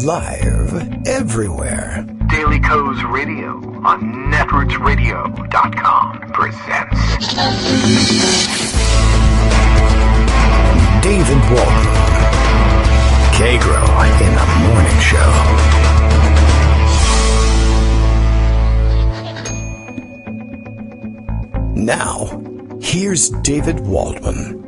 Live everywhere. Daily Co's Radio on netrootsradio.com presents David Walton. Kagro in the Morning Show. Now, here's David Waldman.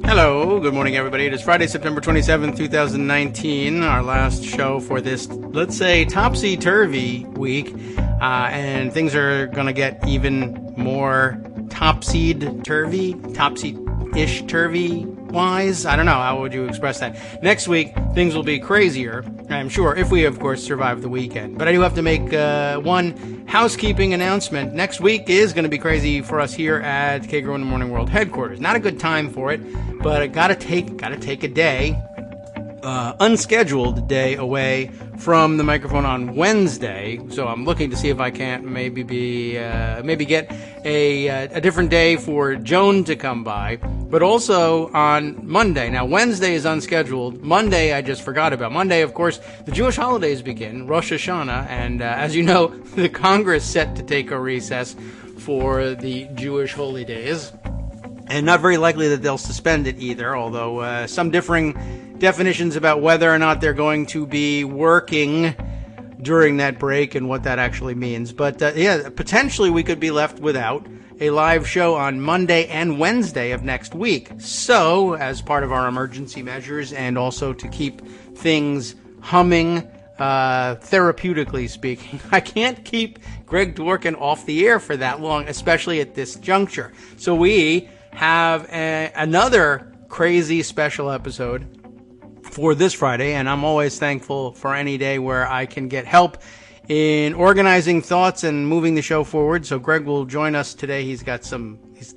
Hello, good morning everybody. It is Friday, September 27th, 2019, our last show for this, let's say, topsy-turvy week, and things are going to get even more topsy-turvy, topsy-ish turvy-wise. I don't know, how would you express that? Next week, things will be crazier, I'm sure, if we, of course, survive the weekend. But I do have to make one housekeeping announcement. Next week is going to be crazy for us here at Kagro in the Morning World headquarters. Not a good time for it, but I gotta take a day, unscheduled day away from the microphone on Wednesday. So I'm looking to see if I can't maybe get a different day for Joan to come by, but also on Monday. Now Wednesday is unscheduled. Monday I just forgot about. Monday, of course, the Jewish holidays begin, Rosh Hashanah, and as you know, the Congress set to take a recess for the Jewish holy days. And not very likely that they'll suspend it either, although some differing definitions about whether or not they're going to be working during that break and what that actually means. But yeah, potentially we could be left without a live show on Monday and Wednesday of next week. So, as part of our emergency measures and also to keep things humming, therapeutically speaking, I can't keep Greg Dworkin off the air for that long, especially at this juncture. So we have another crazy special episode for this Friday, and I'm always thankful for any day where I can get help in organizing thoughts and moving the show forward. So Greg will join us today. He's got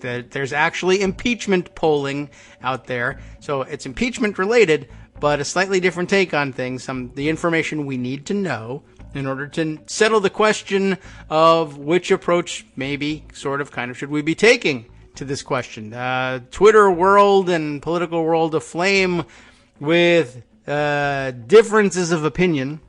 there's actually impeachment polling out there, so it's impeachment related, but a slightly different take on things, the information we need to know in order to settle the question of which approach maybe, sort of, kind of, should we be taking to this question. Twitter world and political world aflame with differences of opinion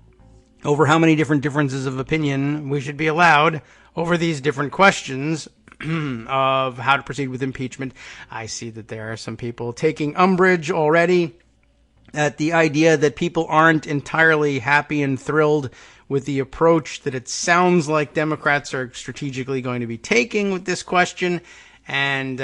over how many different differences of opinion we should be allowed over these different questions of how to proceed with impeachment. I see that there are some people taking umbrage already at the idea that people aren't entirely happy and thrilled with the approach that it sounds like Democrats are strategically going to be taking with this question. And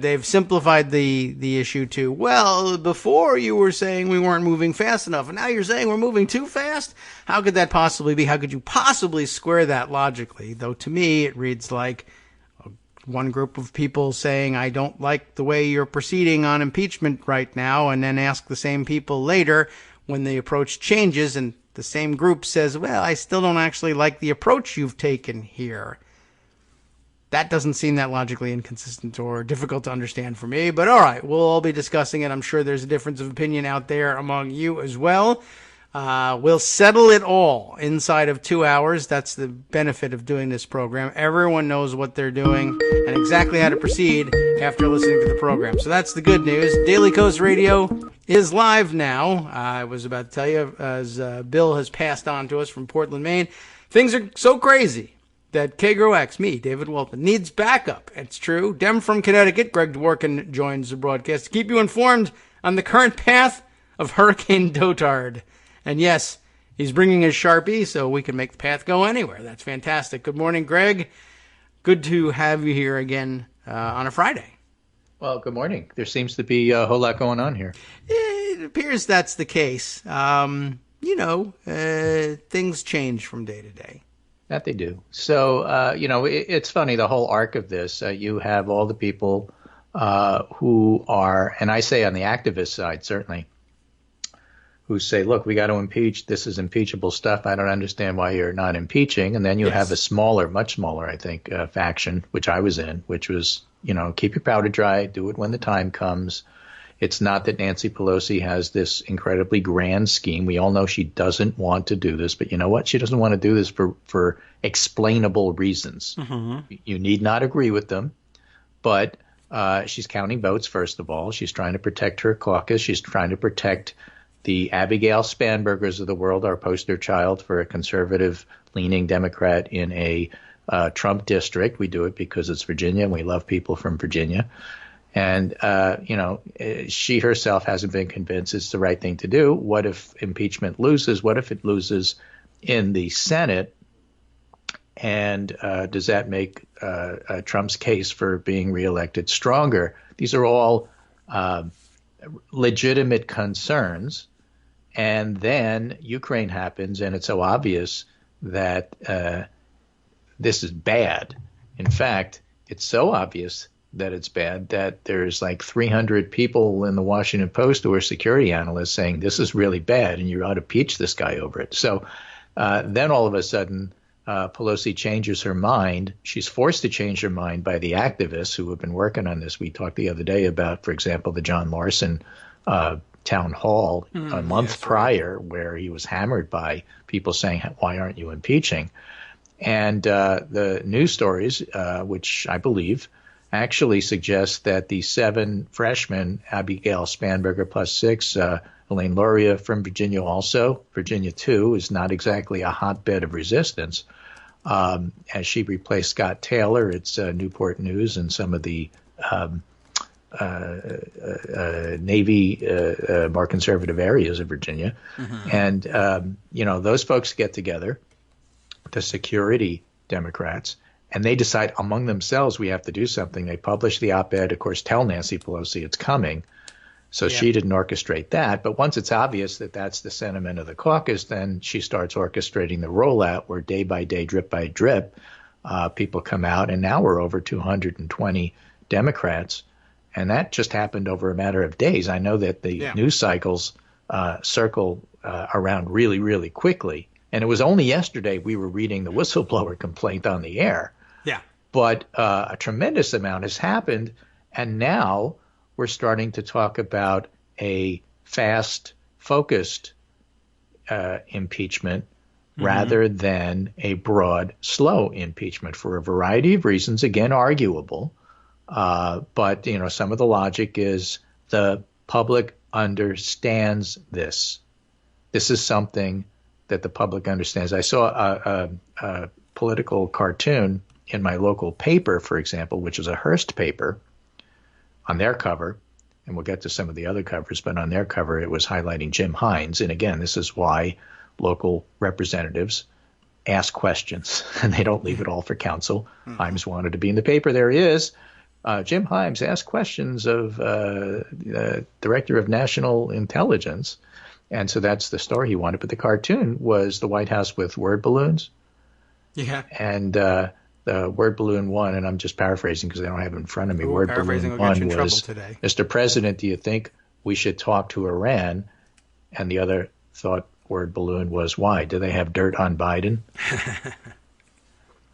they've simplified the issue to, well, before you were saying we weren't moving fast enough, and now you're saying we're moving too fast? How could that possibly be? How could you possibly square that logically? Though to me, it reads like one group of people saying, I don't like the way you're proceeding on impeachment right now, and then ask the same people later when the approach changes, and the same group says, well, I still don't actually like the approach you've taken here. That doesn't seem that logically inconsistent or difficult to understand for me, but all right, we'll all be discussing it. I'm sure there's a difference of opinion out there among you as well. We'll settle it all inside of 2 hours. That's the benefit of doing this program. Everyone knows what they're doing and exactly how to proceed after listening to the program. So that's the good news. Daily Co's Radio is live now. I was about to tell you, as Bill has passed on to us from Portland, Maine, things are so crazy that Kagro X, me, David Walton, needs backup. It's true. Dem from Connecticut, Greg Dworkin, joins the broadcast to keep you informed on the current path of Hurricane Dotard. And yes, he's bringing his Sharpie so we can make the path go anywhere. That's fantastic. Good morning, Greg. Good to have you here again on a Friday. Well, good morning. There seems to be a whole lot going on here. It appears that's the case. Things change from day to day. That they do. So, it's funny, the whole arc of this. You have all the people who are, and I say on the activist side, certainly, who say, look, we got to impeach. This is impeachable stuff. I don't understand why you're not impeaching. And then you have a smaller, much smaller, I think, faction, which I was in, which was, keep your powder dry, do it when the time comes. It's not that Nancy Pelosi has this incredibly grand scheme. We all know she doesn't want to do this, but you know what? She doesn't want to do this for explainable reasons. Mm-hmm. You need not agree with them, but she's counting votes, first of all. She's trying to protect her caucus. She's trying to protect the Abigail Spanbergers of the world are poster child for a conservative-leaning Democrat in a Trump district. We do it because it's Virginia, and we love people from Virginia. And, she herself hasn't been convinced it's the right thing to do. What if impeachment loses? What if it loses in the Senate? And does that make Trump's case for being reelected stronger? These are all legitimate concerns. And then Ukraine happens, and it's so obvious that this is bad. In fact, it's so obvious that it's bad that there's like 300 people in the Washington Post who are security analysts saying this is really bad and you ought to impeach this guy over it. So then all of a sudden, Pelosi changes her mind. She's forced to change her mind by the activists who have been working on this. We talked the other day about, for example, the John Larson town hall a month prior, where he was hammered by people saying, why aren't you impeaching? And the news stories, which I believe actually suggest that the 7 freshmen, Abigail Spanberger plus 6, Elaine Luria from Virginia also, Virginia too, is not exactly a hotbed of resistance. As she replaced Scott Taylor, it's Newport News and some of the Navy, more conservative areas of Virginia. And, those folks get together, the security Democrats, and they decide among themselves we have to do something. They publish the op-ed, of course, tell Nancy Pelosi it's coming. So she didn't orchestrate that. But once it's obvious that that's the sentiment of the caucus, then she starts orchestrating the rollout where day by day, drip by drip, people come out. And now we're over 220 Democrats. And that just happened over a matter of days. I know that the news cycles circle around really, really quickly. And it was only yesterday we were reading the whistleblower complaint on the air. Yeah. But a tremendous amount has happened. And now we're starting to talk about a fast, focused impeachment rather than a broad, slow impeachment for a variety of reasons, again, arguable. But, some of the logic is the public understands this. This is something that the public understands. I saw a political cartoon in my local paper, for example, which is a Hearst paper. On their cover, and we'll get to some of the other covers, but on their cover it was highlighting Jim Hines. And again, this is why local representatives ask questions, and they don't leave it all for counsel. Himes wanted to be in the paper. There he is. Jim Himes asked questions of Director of National Intelligence. And so that's the story he wanted. But the cartoon was the White House with word balloons. Yeah. And the word balloon one, and I'm just paraphrasing because I don't have it in front of me. Word balloon one was, Mr. President, do you think we should talk to Iran? And the other thought word balloon was, why? Do they have dirt on Biden?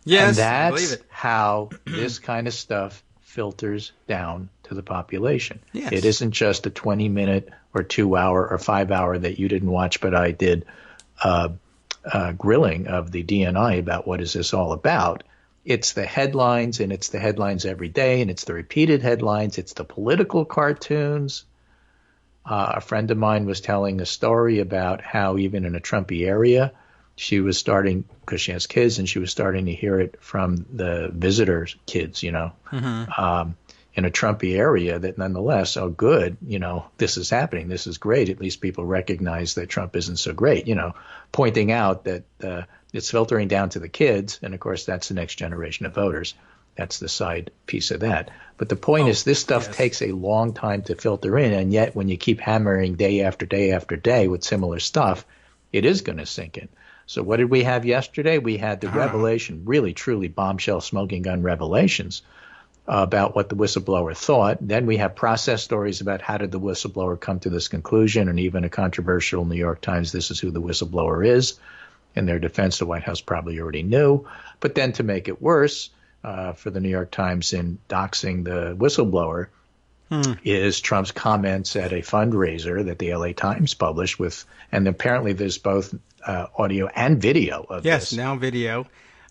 Yes, and that's I believe it. how this kind of stuff filters down to the population. Yes. It isn't just a 20-minute or 2-hour or 5-hour that you didn't watch, but I did grilling of the DNI about what is this all about. It's the headlines, and it's the headlines every day, and it's the repeated headlines. It's the political cartoons. A friend of mine was telling a story about how even in a Trumpy area, she was starting, because she has kids, and she was starting to hear it from the visitors' kids, in a Trumpy area, that nonetheless, oh, good, this is happening. This is great. At least people recognize that Trump isn't so great, pointing out that it's filtering down to the kids. And, of course, that's the next generation of voters. That's the side piece of that. But the point is this stuff takes a long time to filter in. And yet when you keep hammering day after day after day with similar stuff, it is going to sink in. So what did we have yesterday? We had the revelation, really, truly bombshell smoking gun revelations about what the whistleblower thought. Then we have process stories about how did the whistleblower come to this conclusion, and even a controversial New York Times, this is who the whistleblower is. In their defense, the White House probably already knew. But then to make it worse for the New York Times in doxing the whistleblower is Trump's comments at a fundraiser that the LA Times published with, and apparently there's both audio and video of this. Yes, now video.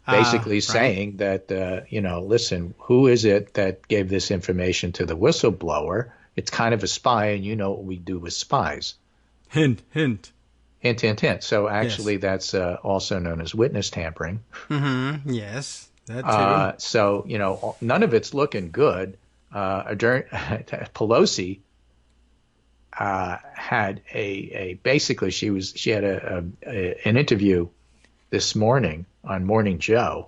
Basically saying that, listen, who is it that gave this information to the whistleblower? It's kind of a spy, and you know what we do with spies. Hint, hint. Hint, hint, hint. So actually, that's also known as witness tampering. Mm-hmm. Yes, that too. So, you know, none of it's looking good. Pelosi had basically she had an interview this morning on Morning Joe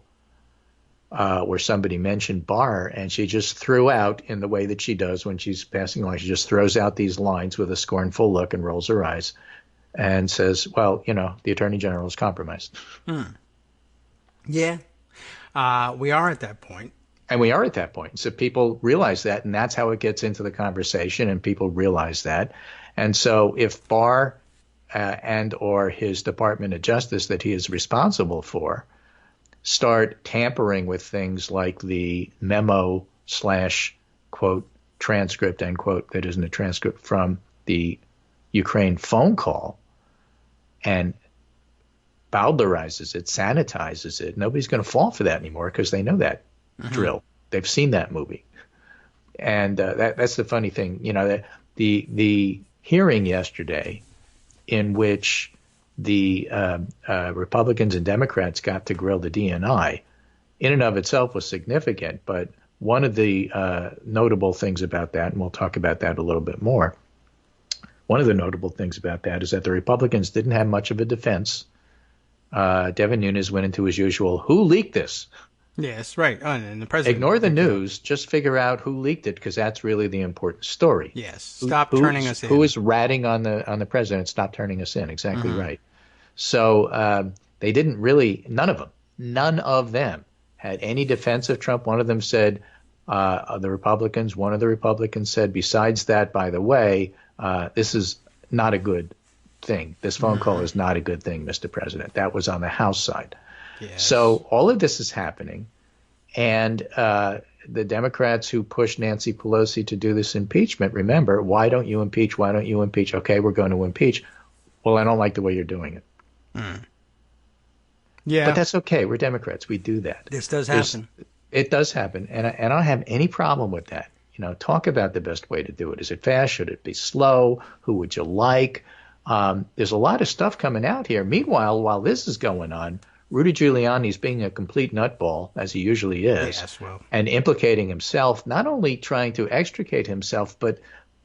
where somebody mentioned Barr, and she just threw out, in the way that she does when she's passing along, she just throws out these lines with a scornful look and rolls her eyes and says, well, you know, the Attorney General is compromised. Yeah, we are at that point. And we are at that point. So people realize that, and that's how it gets into the conversation, and people realize that. And so if Barr and or his Department of Justice that he is responsible for start tampering with things like the memo / quote transcript end quote that isn't a transcript from the Ukraine phone call and bowdlerizes it, sanitizes it, nobody's going to fall for that anymore because they know that drill. They've seen that movie. And that's the funny thing, you know, the hearing yesterday in which the Republicans and Democrats got to grill the DNI in and of itself was significant. But one of the notable things about that, and we'll talk about that a little bit more, one of the notable things about that is that the Republicans didn't have much of a defense. Devin Nunes went into his usual, who leaked this? Yes, right. And the president. Ignore the news. Just figure out who leaked it, because that's really the important story. Yes. Stop turning us in. Who is ratting on the president? Stop turning us in. Exactly right. So they didn't really. None of them had any defense of Trump. One of them said, one of the Republicans said, besides that, by the way, this is not a good thing. This phone call is not a good thing, Mr. President. That was on the House side. Yes. So all of this is happening, and the Democrats who pushed Nancy Pelosi to do this impeachment, remember, why don't you impeach? Why don't you impeach? Okay, we're going to impeach. Well, I don't like the way you're doing it. Yeah. But that's okay. We're Democrats. We do that. This does happen. It does happen, and I don't have any problem with that. You know, talk about the best way to do it. Is it fast? Should it be slow? Who would you like? There's a lot of stuff coming out here. Meanwhile, while this is going on, Rudy Giuliani's being a complete nutball, as he usually is, and implicating himself, not only trying to extricate himself, but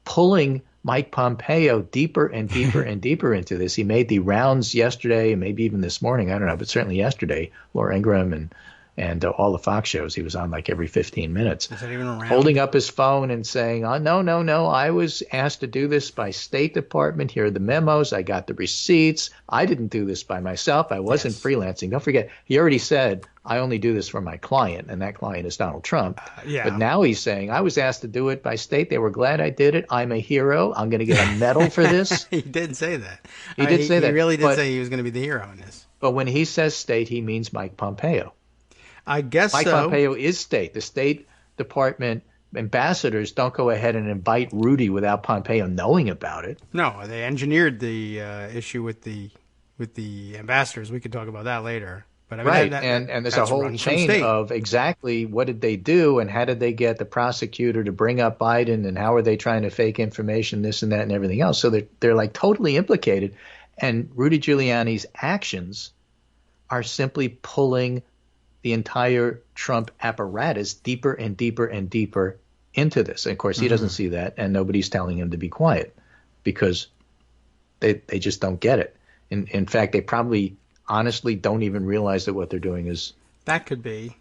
pulling Mike Pompeo deeper and deeper and deeper into this. He made the rounds yesterday, and maybe even this morning, I don't know, but certainly yesterday, Laura Ingraham and all the Fox shows, he was on like every 15 minutes, Is that even around? holding up his phone and saying, oh, no, I was asked to do this by State Department. Here are the memos. I got the receipts. I didn't do this by myself. I wasn't freelancing. Don't forget, he already said, I only do this for my client, and that client is Donald Trump. But now he's saying, I was asked to do it by State. They were glad I did it. I'm a hero. I'm going to get a medal for this. He did say that. He did say that. He really did say he was going to be the hero in this. But when he says State, he means Mike Pompeo. I guess Mike so. Pompeo is State. The State Department ambassadors don't go ahead and invite Rudy without Pompeo knowing about it. No, they engineered the issue with the ambassadors. We could talk about that later. But I mean, and there's a whole chain of exactly what did they do and how did they get the prosecutor to bring up Biden and how are they trying to fake information, this and that and everything else. So they're like totally implicated. And Rudy Giuliani's actions are simply pulling the entire Trump apparatus deeper and deeper and deeper into this. And of course, he doesn't see that, and nobody's telling him to be quiet because they just don't get it. In fact, they probably honestly don't even realize that what they're doing is that could be.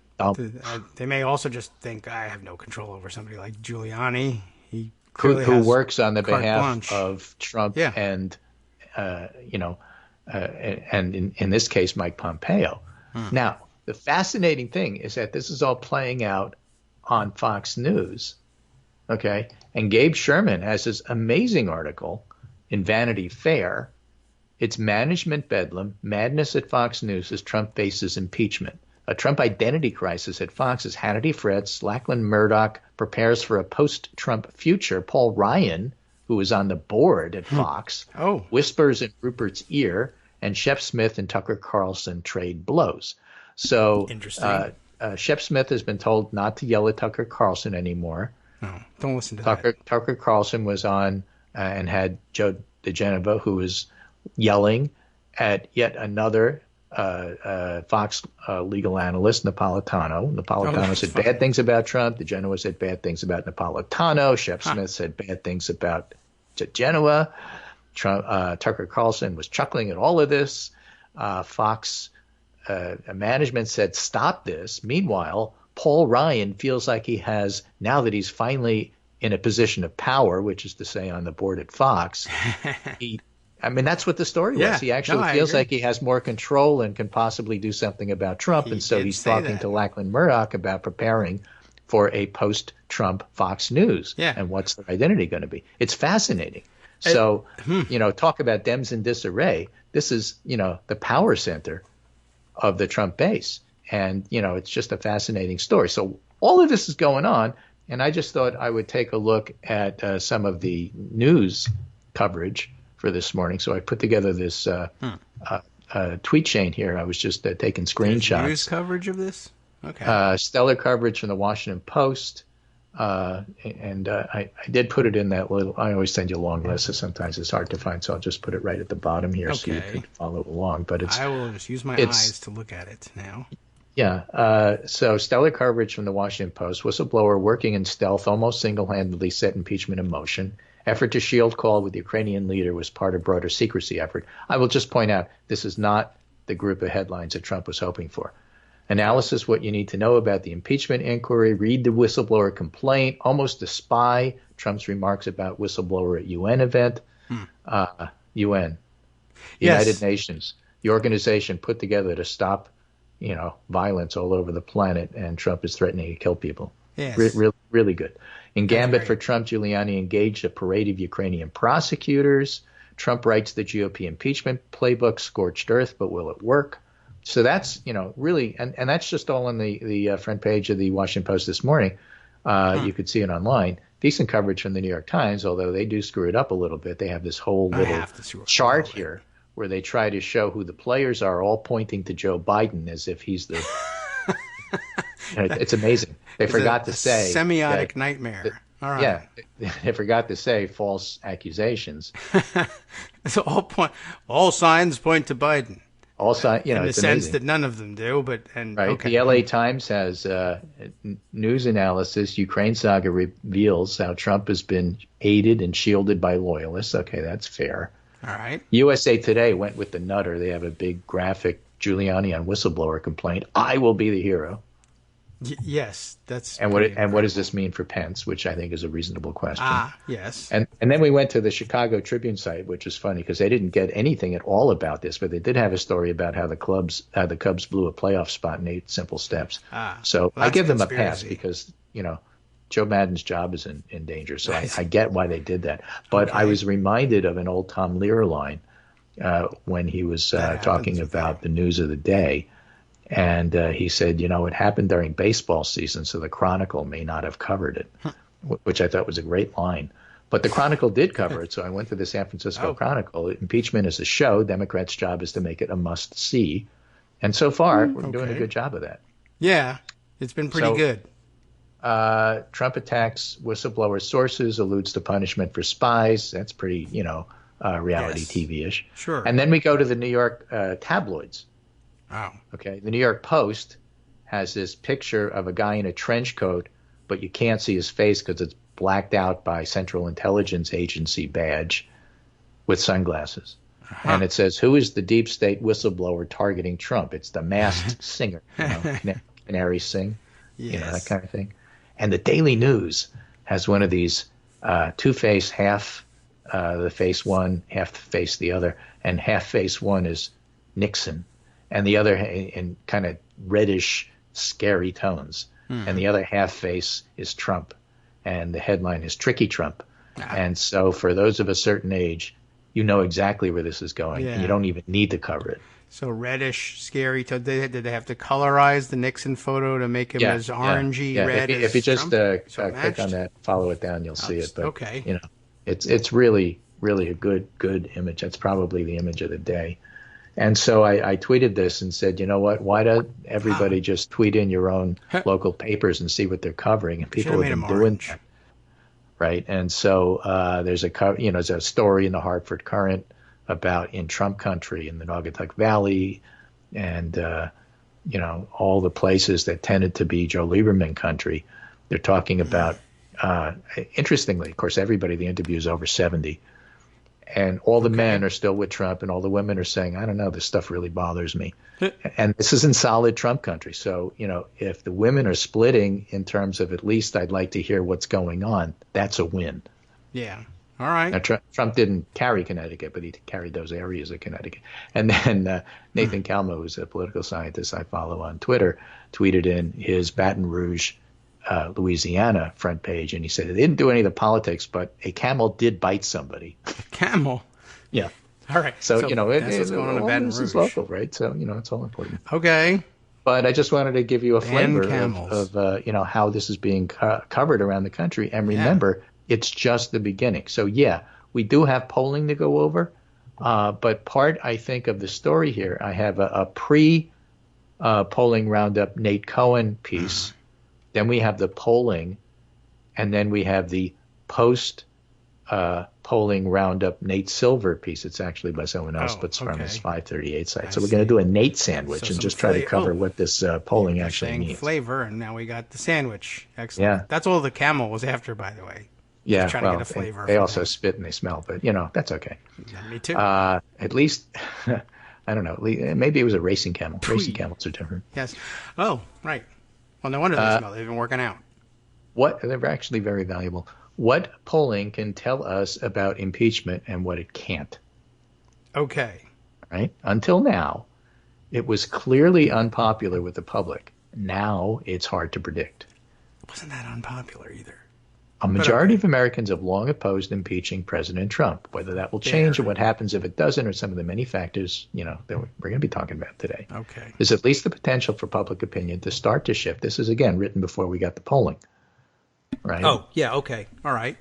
They may also just think I have no control over somebody like Giuliani. He who works on the behalf blanche. of Trump and and in this case, Mike Pompeo. Now, the fascinating thing is that this is all playing out on Fox News, okay? And Gabe Sherman has this amazing article in Vanity Fair. It's Management Bedlam, Madness at Fox News as Trump faces impeachment. A Trump identity crisis at Fox as Hannity frets, Lachlan Murdoch prepares for a post-Trump future. Paul Ryan, who is on the board at Fox, whispers in Rupert's ear, and Shep Smith and Tucker Carlson trade blows. So Shep Smith has been told not to yell at Tucker Carlson anymore. No, don't listen to that. Tucker Carlson was on and had Joe DeGenova, who was yelling at yet another Fox legal analyst, Napolitano. Napolitano said bad things about Trump. DeGenova said bad things about Napolitano. Shep Smith said bad things about DeGenova. Tucker Carlson was chuckling at all of this. Fox management said, stop this. Meanwhile, Paul Ryan feels like he has, now that he's finally in a position of power, which is to say on the board at Fox, that's what the story was. He actually feels like he has more control and can possibly do something about Trump. And so he's talking to Lachlan Murdoch about preparing for a post-Trump Fox News. Yeah. And what's their identity going to be? It's fascinating. So, talk about Dems in disarray. This is, the power center of the Trump base. And, it's just a fascinating story. So all of this is going on. And I just thought I would take a look at some of the news coverage for this morning. So I put together this tweet chain here. I was just taking screenshots. News coverage of this? Okay. Stellar coverage from the Washington Post. And I did put it in that little, I always send you a long list, so sometimes it's hard to find, so I'll just put it right at the bottom here so you can follow along. But I will just use my eyes to look at it now. Yeah. So stellar coverage from the Washington Post. Whistleblower working in stealth almost single-handedly set impeachment in motion. Effort to shield call with the Ukrainian leader was part of broader secrecy effort. I will just point out this is not the group of headlines that Trump was hoping for. Analysis, what you need to know about the impeachment inquiry. Read the whistleblower complaint. Almost a spy. Trump's remarks about whistleblower at UN event. UN. United Nations. The organization put together to stop violence all over the planet, and Trump is threatening to kill people. Yes. Really good. In gambit for Trump, Giuliani engaged a parade of Ukrainian prosecutors. Trump writes the GOP impeachment playbook, scorched earth, but will it work? So that's, really, and that's just all on the front page of the Washington Post this morning. You could see it online. Decent coverage from the New York Times, although they do screw it up a little bit. They have this whole little chart here where they try to show who the players are, all pointing to Joe Biden as if he's the it's amazing. They forgot to say semiotic nightmare. All right. Yeah, they forgot to say false accusations. So all signs point to Biden. All signs, in the it's sense amazing. that none of them do, but right. Okay. The LA Times has news analysis. Ukraine saga reveals how Trump has been aided and shielded by loyalists. Okay, that's fair. All right. USA Today went with the nutter. They have a big graphic Giuliani on whistleblower complaint. I will be the hero. Yes, that's. And what does this mean for Pence? Which I think is a reasonable question. Yes. And then we went to the Chicago Tribune site, which is funny because they didn't get anything at all about this, but they did have a story about how the Cubs blew a playoff spot in 8 simple steps. So I give them a pass because Joe Madden's job is in danger. So I get why they did that. But I was reminded of an old Tom Lehrer line when he was talking about the news of the day. And he said, it happened during baseball season, so the Chronicle may not have covered it, which I thought was a great line. But the Chronicle did cover it, so I went to the San Francisco Chronicle. Impeachment is a show. Democrats' job is to make it a must-see. And so far, we're doing a good job of that. Yeah, it's been pretty good. Trump attacks whistleblower sources, alludes to punishment for spies. That's pretty, reality TV-ish. Sure. And then we go to the New York tabloids. Wow. Okay. The New York Post has this picture of a guy in a trench coat, but you can't see his face because it's blacked out by Central Intelligence Agency badge with sunglasses. And it says, who is the deep state whistleblower targeting Trump? It's the masked singer, Canary Sing, that kind of thing. And the Daily News has one of these two-face, half the face one, half the face the other, and half face one is Nixon. And the other in kind of reddish, scary tones. And the other half face is Trump. And the headline is Tricky Trump. And so for those of a certain age, you know exactly where this is going. And you don't even need to cover it. So reddish, scary tones. Did they have to colorize the Nixon photo to make him as orangey red as if you just click on that, follow it down, you'll see it. But, okay. It's really, really a good image. That's probably the image of the day. And so I tweeted this and said, you know what? Why don't everybody just tweet in your own local papers and see what they're covering? And people have been doing that. right? And so there's a story in the Hartford Courant about in Trump country in the Naugatuck Valley and all the places that tended to be Joe Lieberman country. They're talking about, interestingly, of course, everybody the interview is over 70. And all the men are still with Trump, and all the women are saying, I don't know, this stuff really bothers me. And this is in solid Trump country. So, if the women are splitting in terms of at least I'd like to hear what's going on, that's a win. Yeah. All right. Now, Trump didn't carry Connecticut, but he carried those areas of Connecticut. And then Nathan Kalmo, who's a political scientist I follow on Twitter, tweeted in his Baton Rouge, Louisiana front page, and he said they didn't do any of the politics, but a camel did bite somebody. Camel. Yeah. All right. So that's what's going on in Baton Rouge. This is local, right? So it's all important. Okay. But I just wanted to give you a flavor of how this is being covered around the country. And remember, it's just the beginning. So yeah, we do have polling to go over, but part I think of the story here, I have a pre-polling roundup Nate Cohen piece. Then we have the polling, and then we have the post-polling roundup Nate Silver piece. It's actually by someone else, but it's from his 538 site. So we're going to do a Nate sandwich and just try to cover what this polling actually means. Flavor, and now we got the sandwich. Excellent. Yeah. That's all the camel was after, by the way. Yeah, trying to get a flavor. They also spit and they smell, but that's okay. Yeah, me too. At least, I don't know. Maybe it was a racing camel. Racing camels are different. Yes. Oh, right. Well, no wonder they smell. They've been working out. They're actually very valuable. What polling can tell us about impeachment and what it can't? Okay. Right? Until now, it was clearly unpopular with the public. Now it's hard to predict. It wasn't that unpopular either. A majority of Americans have long opposed impeaching President Trump. Whether that will change or what happens if it doesn't, or some of the many factors, that we're going to be talking about today. Okay. There's at least the potential for public opinion to start to shift. This is, again, written before we got the polling. Right? Oh, yeah, okay. All right.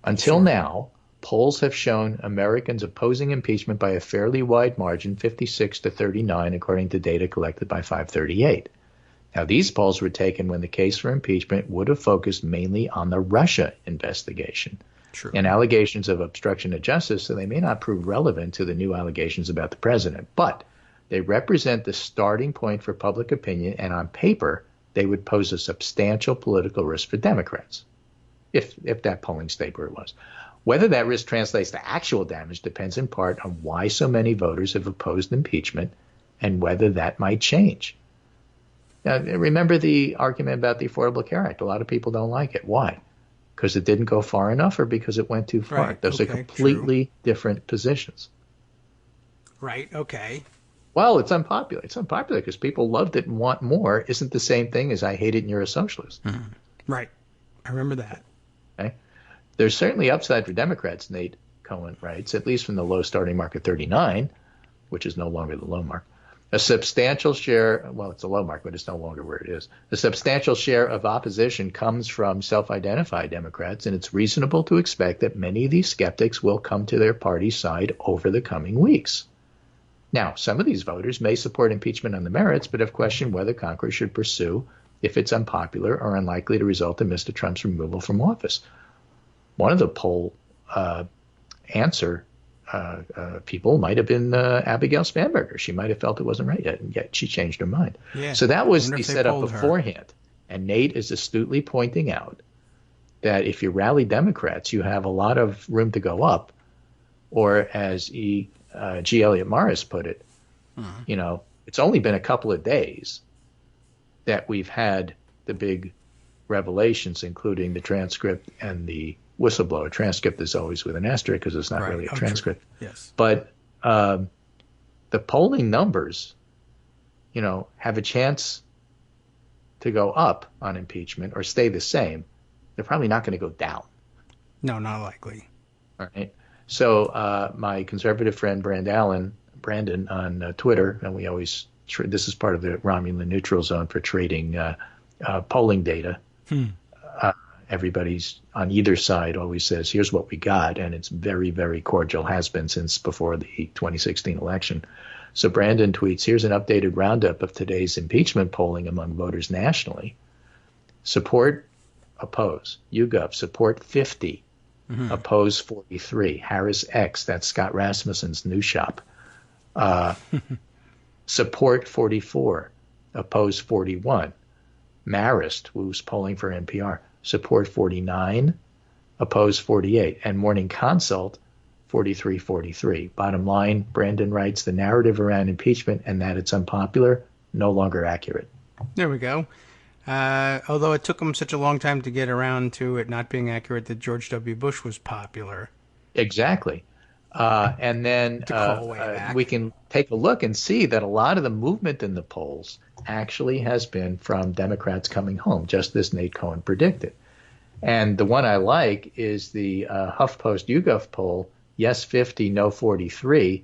Until now, polls have shown Americans opposing impeachment by a fairly wide margin, 56 to 39, according to data collected by 538. Now, these polls were taken when the case for impeachment would have focused mainly on the Russia investigation and allegations of obstruction of justice, so they may not prove relevant to the new allegations about the president. But they represent the starting point for public opinion, and on paper, they would pose a substantial political risk for Democrats, if that polling stayed where it was. Whether that risk translates to actual damage depends in part on why so many voters have opposed impeachment and whether that might change. Now, remember the argument about the Affordable Care Act. A lot of people don't like it. Why? Because it didn't go far enough or because it went too far? Right. Those are completely different positions. Right. Okay. Well, it's unpopular. It's unpopular because people loved it and want more isn't the same thing as I hate it and you're a socialist. Mm-hmm. Right. I remember that. Okay. There's certainly upside for Democrats, Nate Cohen writes, at least from the low starting mark of 39, which is no longer the low mark. A substantial share, well, it's a low mark, but it's no longer where it is. A substantial share of opposition comes from self-identified Democrats, and it's reasonable to expect that many of these skeptics will come to their party's side over the coming weeks. Now, some of these voters may support impeachment on the merits, but have questioned whether Congress should pursue if it's unpopular or unlikely to result in Mr. Trump's removal from office. One of the poll answer people might have been Abigail Spanberger. She might have felt it wasn't right yet, and yet she changed her mind. Yeah. So that was the setup beforehand. And Nate is astutely pointing out that if you rally Democrats, you have a lot of room to go up, or as G. Elliott Morris put it, it's only been a couple of days that we've had the big revelations, including the transcript and the whistleblower. Transcript is always with an asterisk because it's not really a transcript. Yes. But the polling numbers, have a chance to go up on impeachment or stay the same. They're probably not going to go down. No, not likely. All right. So my conservative friend Brandon on Twitter, and we always this is part of the Romulan neutral zone for trading polling data. Everybody's on either side always says, here's what we got, and it's very, very cordial, has been since before the 2016 election. So Brandon tweets, here's an updated roundup of today's impeachment polling among voters nationally. Support oppose. YouGov, support 50, oppose 43. Harris X, that's Scott Rasmussen's news shop. Support 44, oppose 41. Marist, who's polling for NPR, support 49, oppose 48. And Morning Consult, 43-43. Bottom line, Brandon writes, the narrative around impeachment and that it's unpopular, no longer accurate. There we go. Although it took him such a long time to get around to it not being accurate that George W. Bush was popular. Exactly. And then we can take a look and see that a lot of the movement in the polls actually has been from Democrats coming home, just as Nate Cohn predicted. And the one I like is the HuffPost YouGov poll, yes 50, no 43.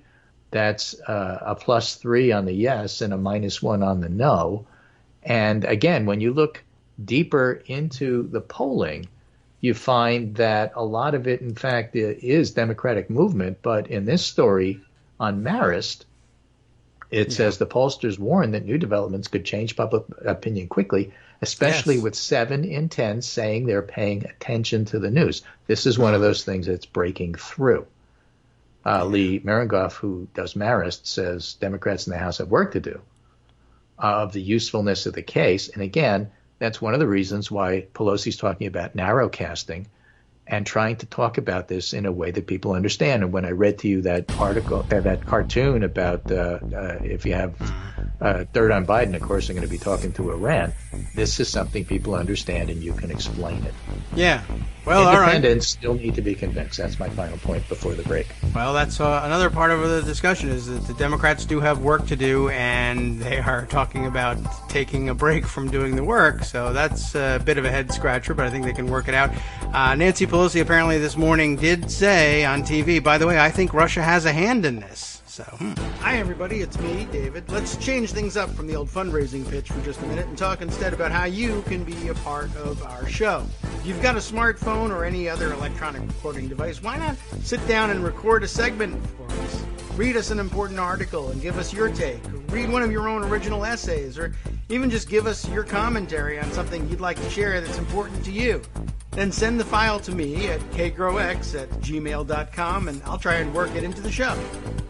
That's a +3 on the yes and a -1 on the no. And again, when you look deeper into the polling, you find that a lot of it, in fact, is Democratic movement. But in this story on Marist, it says the pollsters warn that new developments could change public opinion quickly, especially with 7 in 10 saying they're paying attention to the news. This is one of those things that's breaking through. Lee Miringoff, who does Marist, says Democrats in the House have work to do of the usefulness of the case. And again, that's one of the reasons why Pelosi's talking about narrowcasting and trying to talk about this in a way that people understand. And when I read to you that article, that cartoon about if you have dirt on Biden, of course, I'm going to be talking to Iran. This is something people understand and you can explain it. Yeah. Well, all right. Independents still need to be convinced. That's my final point before the break. Well, that's another part of the discussion is that the Democrats do have work to do, and they are talking about taking a break from doing the work. So that's a bit of a head scratcher, but I think they can work it out. Nancy Pelosi apparently this morning did say on TV, by the way, I think Russia has a hand in this. So, Hi, everybody. It's me, David. Let's change things up from the old fundraising pitch for just a minute and talk instead about how you can be a part of our show. If you've got a smartphone or any other electronic recording device, why not sit down and record a segment for us? Read us an important article and give us your take. Or read one of your own original essays, or even just give us your commentary on something you'd like to share that's important to you. Then send the file to me at kagrox@gmail.com, and I'll try and work it into the show.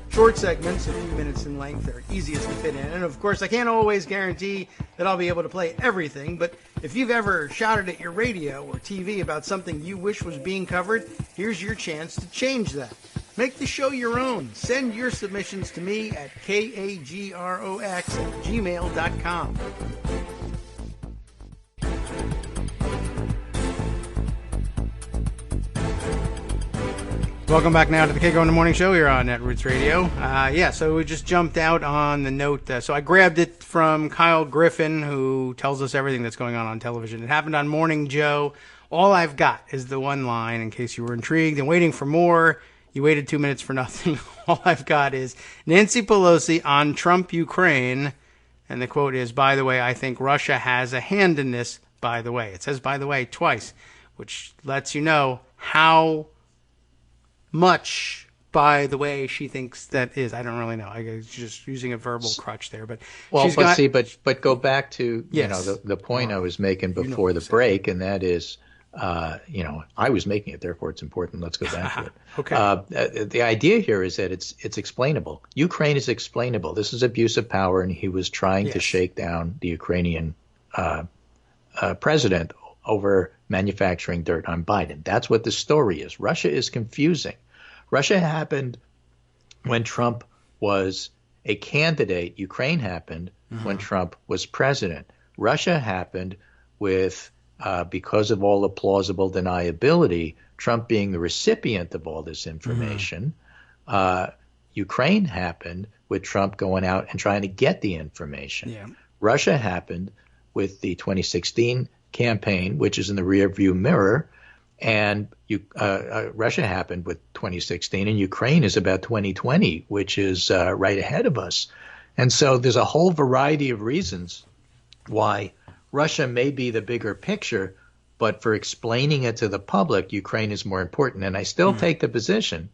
Short segments, a few minutes in length, are easiest to fit in. And of course, I can't always guarantee that I'll be able to play everything, but if you've ever shouted at your radio or TV about something you wish was being covered, here's your chance to change that. Make the show your own. Send your submissions to me at kagrox@gmail.com. Welcome back now to the Kagro in the Morning Show here on Netroots Radio. So we just jumped out on the note. So I grabbed it from Kyle Griffin, who tells us everything that's going on television. It happened on Morning Joe. All I've got is the one line, in case you were intrigued and waiting for more. You waited 2 minutes for nothing. All I've got is Nancy Pelosi on Trump, Ukraine. And the quote is, by the way, I think Russia has a hand in this, by the way. It says, by the way, twice, which lets you know how much, by the way, she thinks that is. I don't really know. I was just using a verbal crutch there, but she's got. But go back to the point I was making before the break, and that is, I was making it. Therefore, it's important. Let's go back to it. Okay. The idea here is that it's explainable. Ukraine is explainable. This is abuse of power, and he was trying to shake down the Ukrainian president over manufacturing dirt on Biden. That's what the story is. Russia is confusing. Russia happened when Trump was a candidate. Ukraine happened when Trump was president. Russia happened with, because of all the plausible deniability, Trump being the recipient of all this information. Ukraine happened with Trump going out and trying to get the information. Yeah. Russia happened with the 2016 campaign, which is in the rearview mirror. And Russia happened with 2016, and Ukraine is about 2020, which is right ahead of us. And so there's a whole variety of reasons why Russia may be the bigger picture, but for explaining it to the public, Ukraine is more important. And I still take the position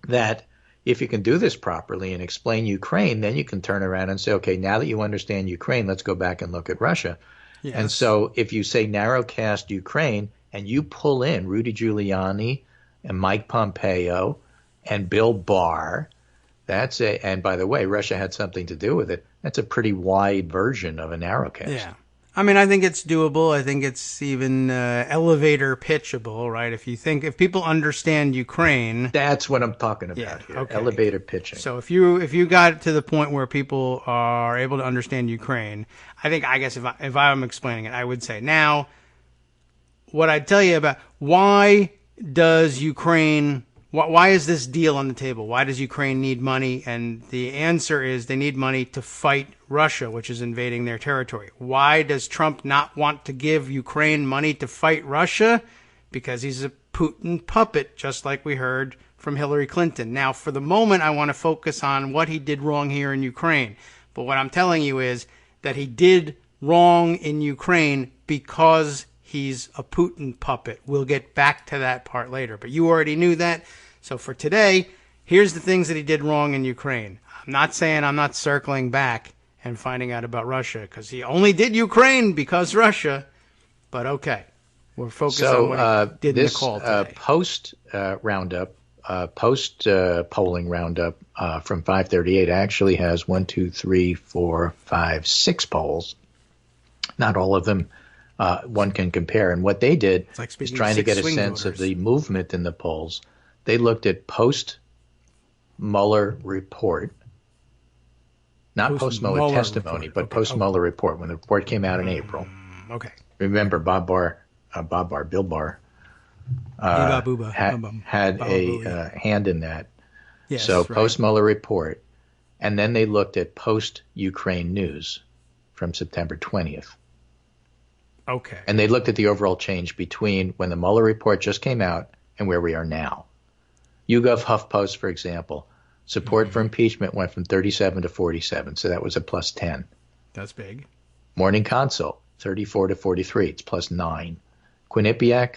that if you can do this properly and explain Ukraine, then you can turn around and say, okay, now that you understand Ukraine, let's go back and look at Russia. Yes. And so if you say narrowcast Ukraine and you pull in Rudy Giuliani and Mike Pompeo and Bill Barr, and by the way, Russia had something to do with it. That's a pretty wide version of a narrowcast. Yeah. I mean, I think it's doable. I think it's even elevator pitchable, right? If people understand Ukraine, that's what I'm talking about here. Okay. Elevator pitching. So if you got to the point where people are able to understand Ukraine, I guess if I'm explaining it, I would say now, what I'd tell you about why is this deal on the table? Why does Ukraine need money? And the answer is they need money to fight Russia, which is invading their territory. Why does Trump not want to give Ukraine money to fight Russia? Because he's a Putin puppet, just like we heard from Hillary Clinton. Now, for the moment, I want to focus on what he did wrong here in Ukraine. But what I'm telling you is that he did wrong in Ukraine because he's a Putin puppet. We'll get back to that part later. But you already knew that. So for today, here's the things that he did wrong in Ukraine. I'm not saying I'm not circling back and finding out about Russia, because he only did Ukraine because Russia. But okay, we're focused on what he did in the call today. Post polling roundup from 538 actually has 6 polls. Not all of them one can compare. And what they did is trying to get a sense of the movement in the polls. They looked at post-Mueller report, not post-Mueller testimony, but post-Mueller report, when the report came out in April. Okay. Remember, Bill Barr, had a hand in that. Yes, so right. post-Mueller report, and then they looked at post-Ukraine news from September 20th. Okay. And they looked at the overall change between when the Mueller report just came out and where we are now. YouGov HuffPost, for example, support for impeachment went from 37 to 47, so that was a plus 10. That's big. Morning Consult, 34 to 43, it's plus 9. Quinnipiac,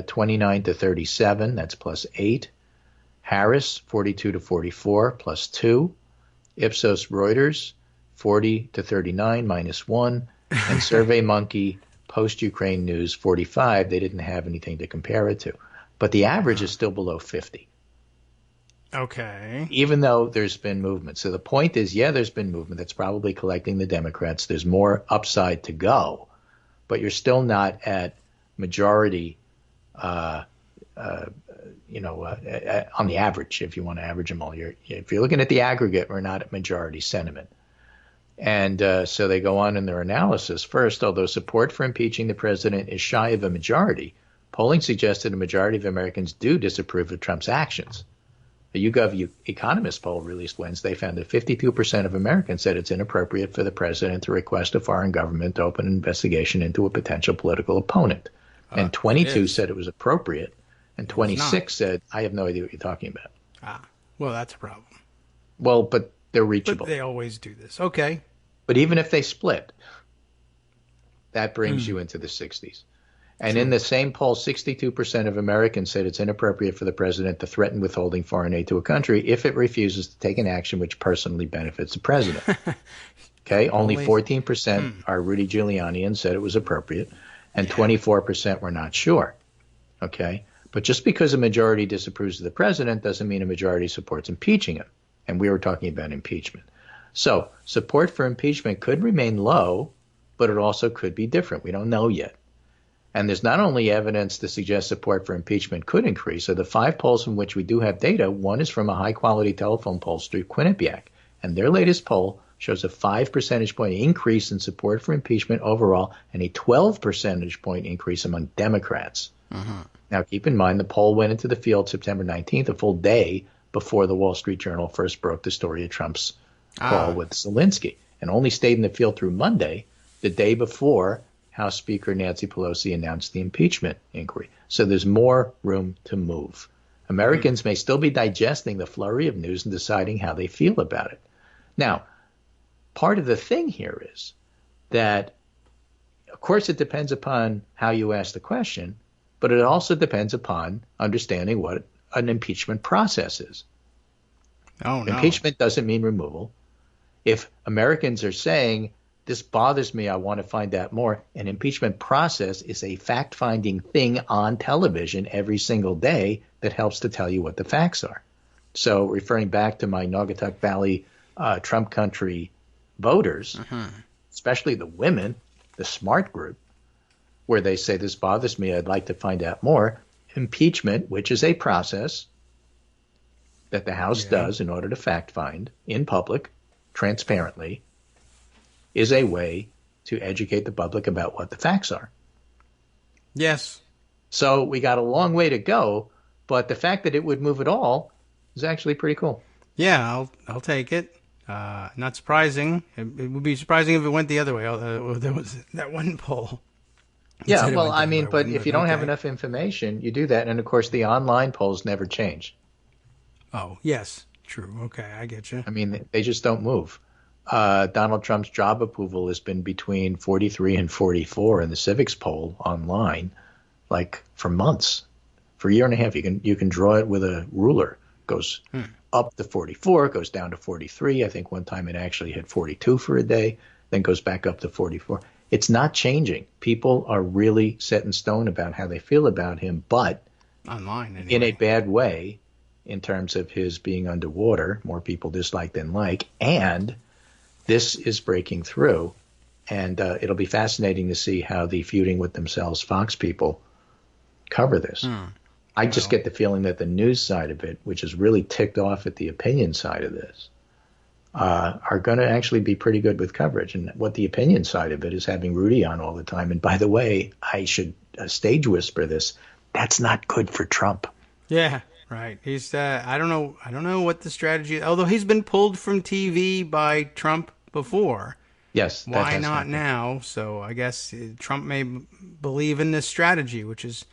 29 to 37, that's plus 8. Harris, 42 to 44, plus 2. Ipsos Reuters, 40 to 39, minus 1. And SurveyMonkey, post-Ukraine news, 45. They didn't have anything to compare it to. But the average is still below 50. Okay. Even though there's been movement. So the point is, there's been movement. That's probably collecting the Democrats. There's more upside to go. But you're still not at majority, on the average, if you want to average them all. If you're looking at the aggregate, we're not at majority sentiment. And so they go on in their analysis. First, although support for impeaching the president is shy of a majority, polling suggested a majority of Americans do disapprove of Trump's actions. A YouGov Economist poll released Wednesday found that 52% of Americans said it's inappropriate for the president to request a foreign government to open an investigation into a potential political opponent. And 22 said it was appropriate, and 26 said, I have no idea what you're talking about. Well, that's a problem. Well, but they're reachable. But they always do this. Okay. But even if they split, that brings you into the 60s. And in the same poll, 62% of Americans said it's inappropriate for the president to threaten withholding foreign aid to a country if it refuses to take an action which personally benefits the president. Okay, only 14% are Rudy Giuliani and said it was appropriate, and 24% were not sure. Okay, but just because a majority disapproves of the president doesn't mean a majority supports impeaching him. And we were talking about impeachment. So support for impeachment could remain low, but it also could be different. We don't know yet. And there's not only evidence to suggest support for impeachment could increase. So the 5 polls from which we do have data, one is from a high-quality telephone pollster, Quinnipiac. And their latest poll shows a 5 percentage point increase in support for impeachment overall and a 12 percentage point increase among Democrats. Now, keep in mind, the poll went into the field September 19th, a full day before the Wall Street Journal first broke the story of Trump's call with Zelensky, and only stayed in the field through Monday, the day before House Speaker Nancy Pelosi announced the impeachment inquiry. So there's more room to move. Americans may still be digesting the flurry of news and deciding how they feel about it. Now, part of the thing here is that, of course, it depends upon how you ask the question, but it also depends upon understanding what an impeachment process is. Oh, no. Impeachment doesn't mean removal. If Americans are saying this bothers me. I want to find out more. An impeachment process is a fact-finding thing on television every single day that helps to tell you what the facts are. So referring back to my Naugatuck Valley Trump country voters, especially the women, the smart group, where they say, this bothers me, I'd like to find out more. Impeachment, which is a process that the House does in order to fact find in public, transparently, is a way to educate the public about what the facts are. Yes. So we got a long way to go, but the fact that it would move at all is actually pretty cool. Yeah, I'll take it. Not surprising. It would be surprising if it went the other way. There was that one poll. Yeah, well, I mean, but if you don't have enough information, you do that. And, of course, the online polls never change. Oh, yes, true. Okay, I get you. I mean, they just don't move. Donald Trump's job approval has been between 43 and 44 in the civics poll online, like for months, for a year and a half. You can draw it with a ruler. It goes up to 44, goes down to 43. I think one time it actually hit 42 for a day, then goes back up to 44. It's not changing. People are really set in stone about how they feel about him, but online anyway. In a bad way, in terms of his being underwater, more people dislike than like, and this is breaking through, and it'll be fascinating to see how the feuding with themselves Fox people cover this. I just get the feeling that the news side of it, which is really ticked off at the opinion side of this, are going to actually be pretty good with coverage. And what the opinion side of it is having Rudy on all the time. And by the way, I should stage whisper this. That's not good for Trump. Yeah. Right. He's I don't know what the strategy is. Although he's been pulled from TV by Trump before. Yes. Why not now? So I guess Trump may believe in this strategy, which is,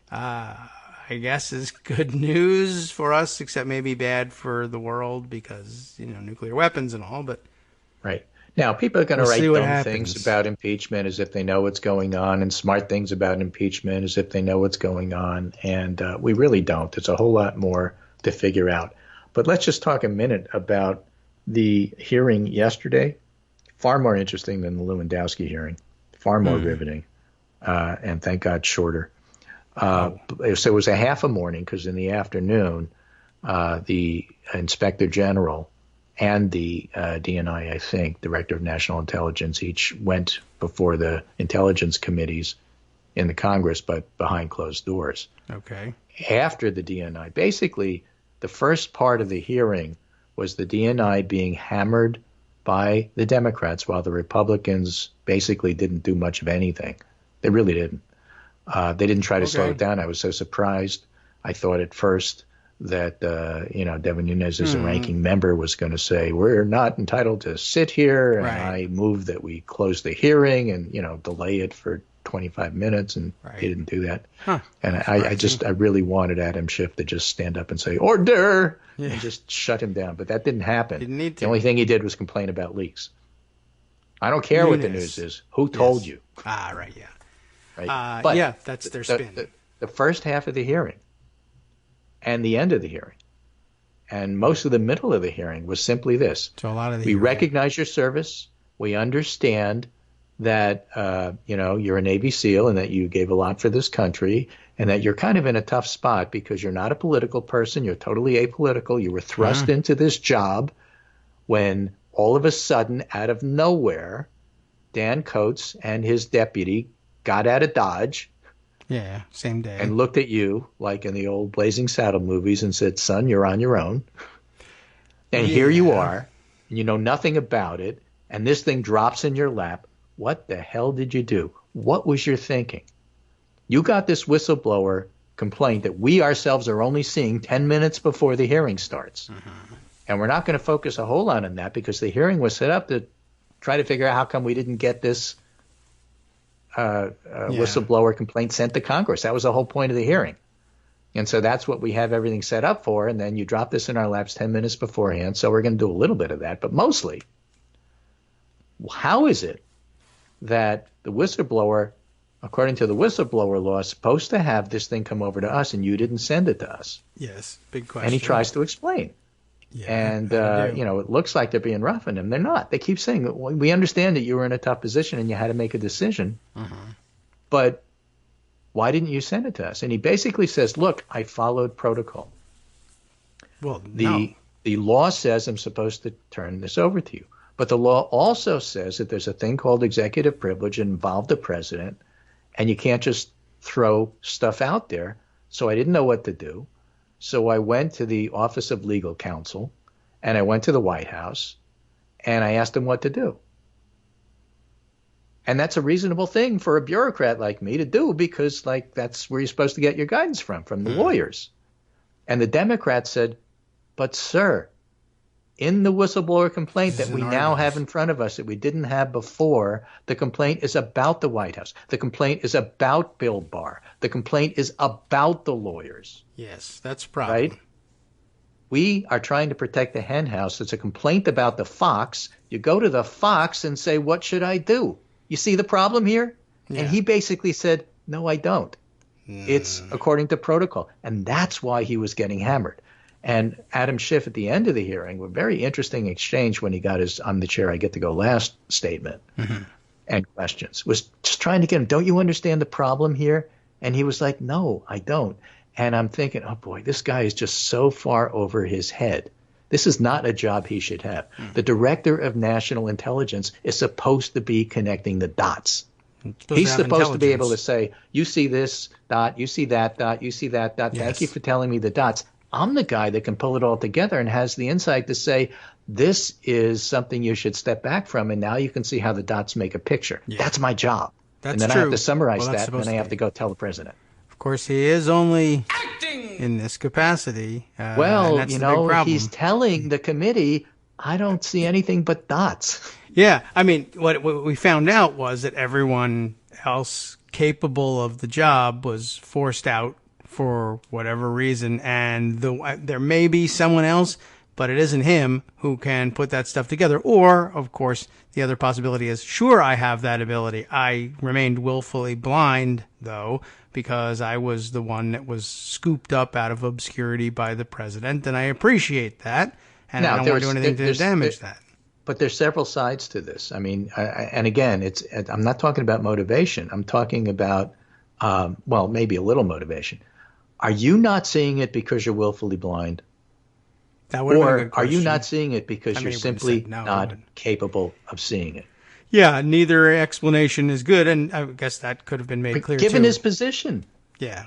I guess, is good news for us, except maybe bad for the world because, nuclear weapons and all. But right. Now, people are going to write dumb things about impeachment as if they know what's going on, and smart things about impeachment as if they know what's going on. And we really don't. There's a whole lot more to figure out. But let's just talk a minute about the hearing yesterday. Far more interesting than the Lewandowski hearing. Far more riveting. And thank God shorter. So it was a half a morning because in the afternoon, the Inspector General and the DNI, I think, Director of National Intelligence, each went before the intelligence committees in the Congress, but behind closed doors. Okay. After the DNI, basically, the first part of the hearing was the DNI being hammered by the Democrats while the Republicans basically didn't do much of anything. They really didn't. They didn't try to slow it down. I was so surprised. I thought at first that, Devin Nunes as a ranking member was going to say, we're not entitled to sit here. And I moved that we close the hearing and, delay it for 25 minutes. And he didn't do that. And I really wanted Adam Schiff to just stand up and say, order, and just shut him down. But that didn't happen. Didn't need to. The only thing he did was complain about leaks. I don't care what the news is. Who told you? Right, yeah. Right? But yeah, that's their spin. The first half of the hearing and the end of the hearing and most of the middle of the hearing was simply this. So a lot of we recognize your service. We understand that, you're a Navy SEAL and that you gave a lot for this country and that you're kind of in a tough spot because you're not a political person. You're totally apolitical. You were thrust into this job when all of a sudden, out of nowhere, Dan Coates and his deputy got out of Dodge. Yeah, same day. And looked at you like in the old Blazing Saddle movies and said, son, you're on your own. And here you are, and you know nothing about it, and this thing drops in your lap. What the hell did you do? What was your thinking? You got this whistleblower complaint that we ourselves are only seeing 10 minutes before the hearing starts. And we're not going to focus a whole lot on that because the hearing was set up to try to figure out how come we didn't get this whistleblower complaint sent to Congress. That was the whole point of the hearing. And so that's what we have everything set up for. And then you drop this in our laps 10 minutes beforehand. So we're going to do a little bit of that. But mostly, how is it that the whistleblower, according to the whistleblower law, is supposed to have this thing come over to us and you didn't send it to us? Yes, big question. And he tries to explain. And, I do. it looks like they're being rough on him. They're not. They keep saying, we understand that you were in a tough position and you had to make a decision. But why didn't you send it to us? And he basically says, look, I followed protocol. Well, no. The law says I'm supposed to turn this over to you. But the law also says that there's a thing called executive privilege that involved the president, and you can't just throw stuff out there. So I didn't know what to do. So I went to the Office of Legal Counsel, and I went to the White House, and I asked them what to do. And that's a reasonable thing for a bureaucrat like me to do because, that's where you're supposed to get your guidance from the lawyers. And the Democrats said, but, sir, in the whistleblower complaint that we now have in front of us that we didn't have before, the complaint is about the White House. The complaint is about Bill Barr. The complaint is about the lawyers. Yes, that's a problem. Right? We are trying to protect the hen house. It's a complaint about the fox. You go to the fox and say, what should I do? You see the problem here? Yeah. And he basically said, no, I don't. It's according to protocol. And that's why he was getting hammered. And Adam Schiff at the end of the hearing, a very interesting exchange when he got his "I'm the chair, I get to go last" statement and questions, was just trying to get him, don't you understand the problem here? And he was like, no, I don't. And I'm thinking, oh boy, this guy is just so far over his head. This is not a job he should have. The director of national intelligence is supposed to be connecting the dots. He's supposed to be able to say, you see this dot, you see that dot, you see that dot. Yes. Thank you for telling me the dots. I'm the guy that can pull it all together and has the insight to say, this is something you should step back from, and now you can see how the dots make a picture. Yeah. That's my job. That's and then true. I have to summarize that, and then I have to go tell the president. Of course, he is only acting in this capacity. Well, he's telling the committee, I don't see anything but dots. Yeah, I mean, what we found out was that everyone else capable of the job was forced out for whatever reason, and there may be someone else, but it isn't him who can put that stuff together. Or, of course, the other possibility is, sure, I have that ability. I remained willfully blind, though, because I was the one that was scooped up out of obscurity by the president, and I appreciate that, and I don't want to do anything to damage that. But there's several sides to this. I mean, and again, I'm not talking about motivation. I'm talking about, maybe a little motivation. Are you not seeing it because you're willfully blind? Or are you not seeing it because you're simply not capable of seeing it? Yeah, neither explanation is good, and I guess that could have been made clear, given his position. Yeah.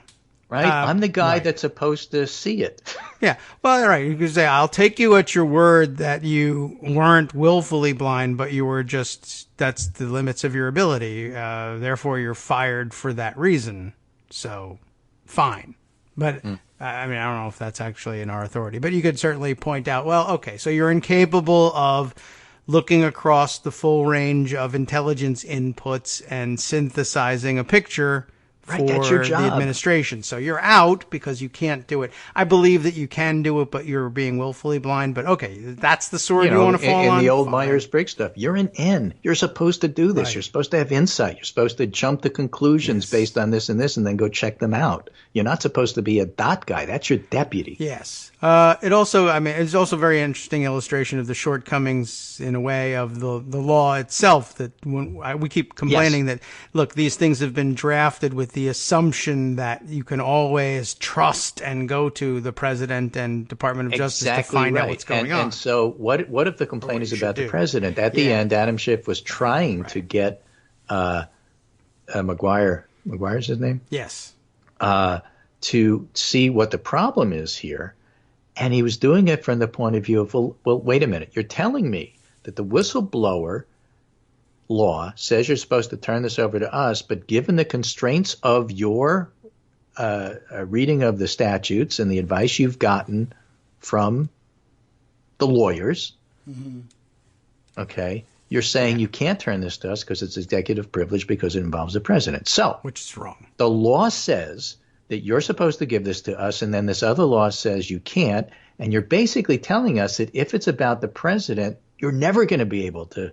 Right? I'm the guy that's supposed to see it. Yeah. Well, all right. You could say, I'll take you at your word that you weren't willfully blind, but you were that's the limits of your ability. Therefore, you're fired for that reason. So, fine. But, I mean, I don't know if that's actually in our authority. But you could certainly point out, well, okay, so you're incapable of looking across the full range of intelligence inputs and synthesizing a picture for that's your job. The administration. So you're out because you can't do it. I believe that you can do it, but you're being willfully blind. But okay, that's the sword you want to fall on. In the old Myers-Briggs stuff, you're an N. You're supposed to do this. Right. You're supposed to have insight. You're supposed to jump to conclusions based on this and this and then go check them out. You're not supposed to be a dot guy. That's your deputy. Yes. It's also a very interesting illustration of the shortcomings, in a way, of the law itself. That we keep complaining that, look, these things have been drafted with the assumption that you can always trust and go to the president and Department of Justice to find out what's going on. And so what if the complaint is about the president? At the end, Adam Schiff was trying to get McGuire. McGuire's his name? Yes. To see what the problem is here. And he was doing it from the point of view of, well, wait a minute. You're telling me that the whistleblower law says you're supposed to turn this over to us, but given the constraints of your reading of the statutes and the advice you've gotten from the lawyers, okay, you're saying you can't turn this to us because it's executive privilege because it involves the president. So, which is wrong. The law says that you're supposed to give this to us, and then this other law says you can't, and you're basically telling us that if it's about the president, you're never going to be able to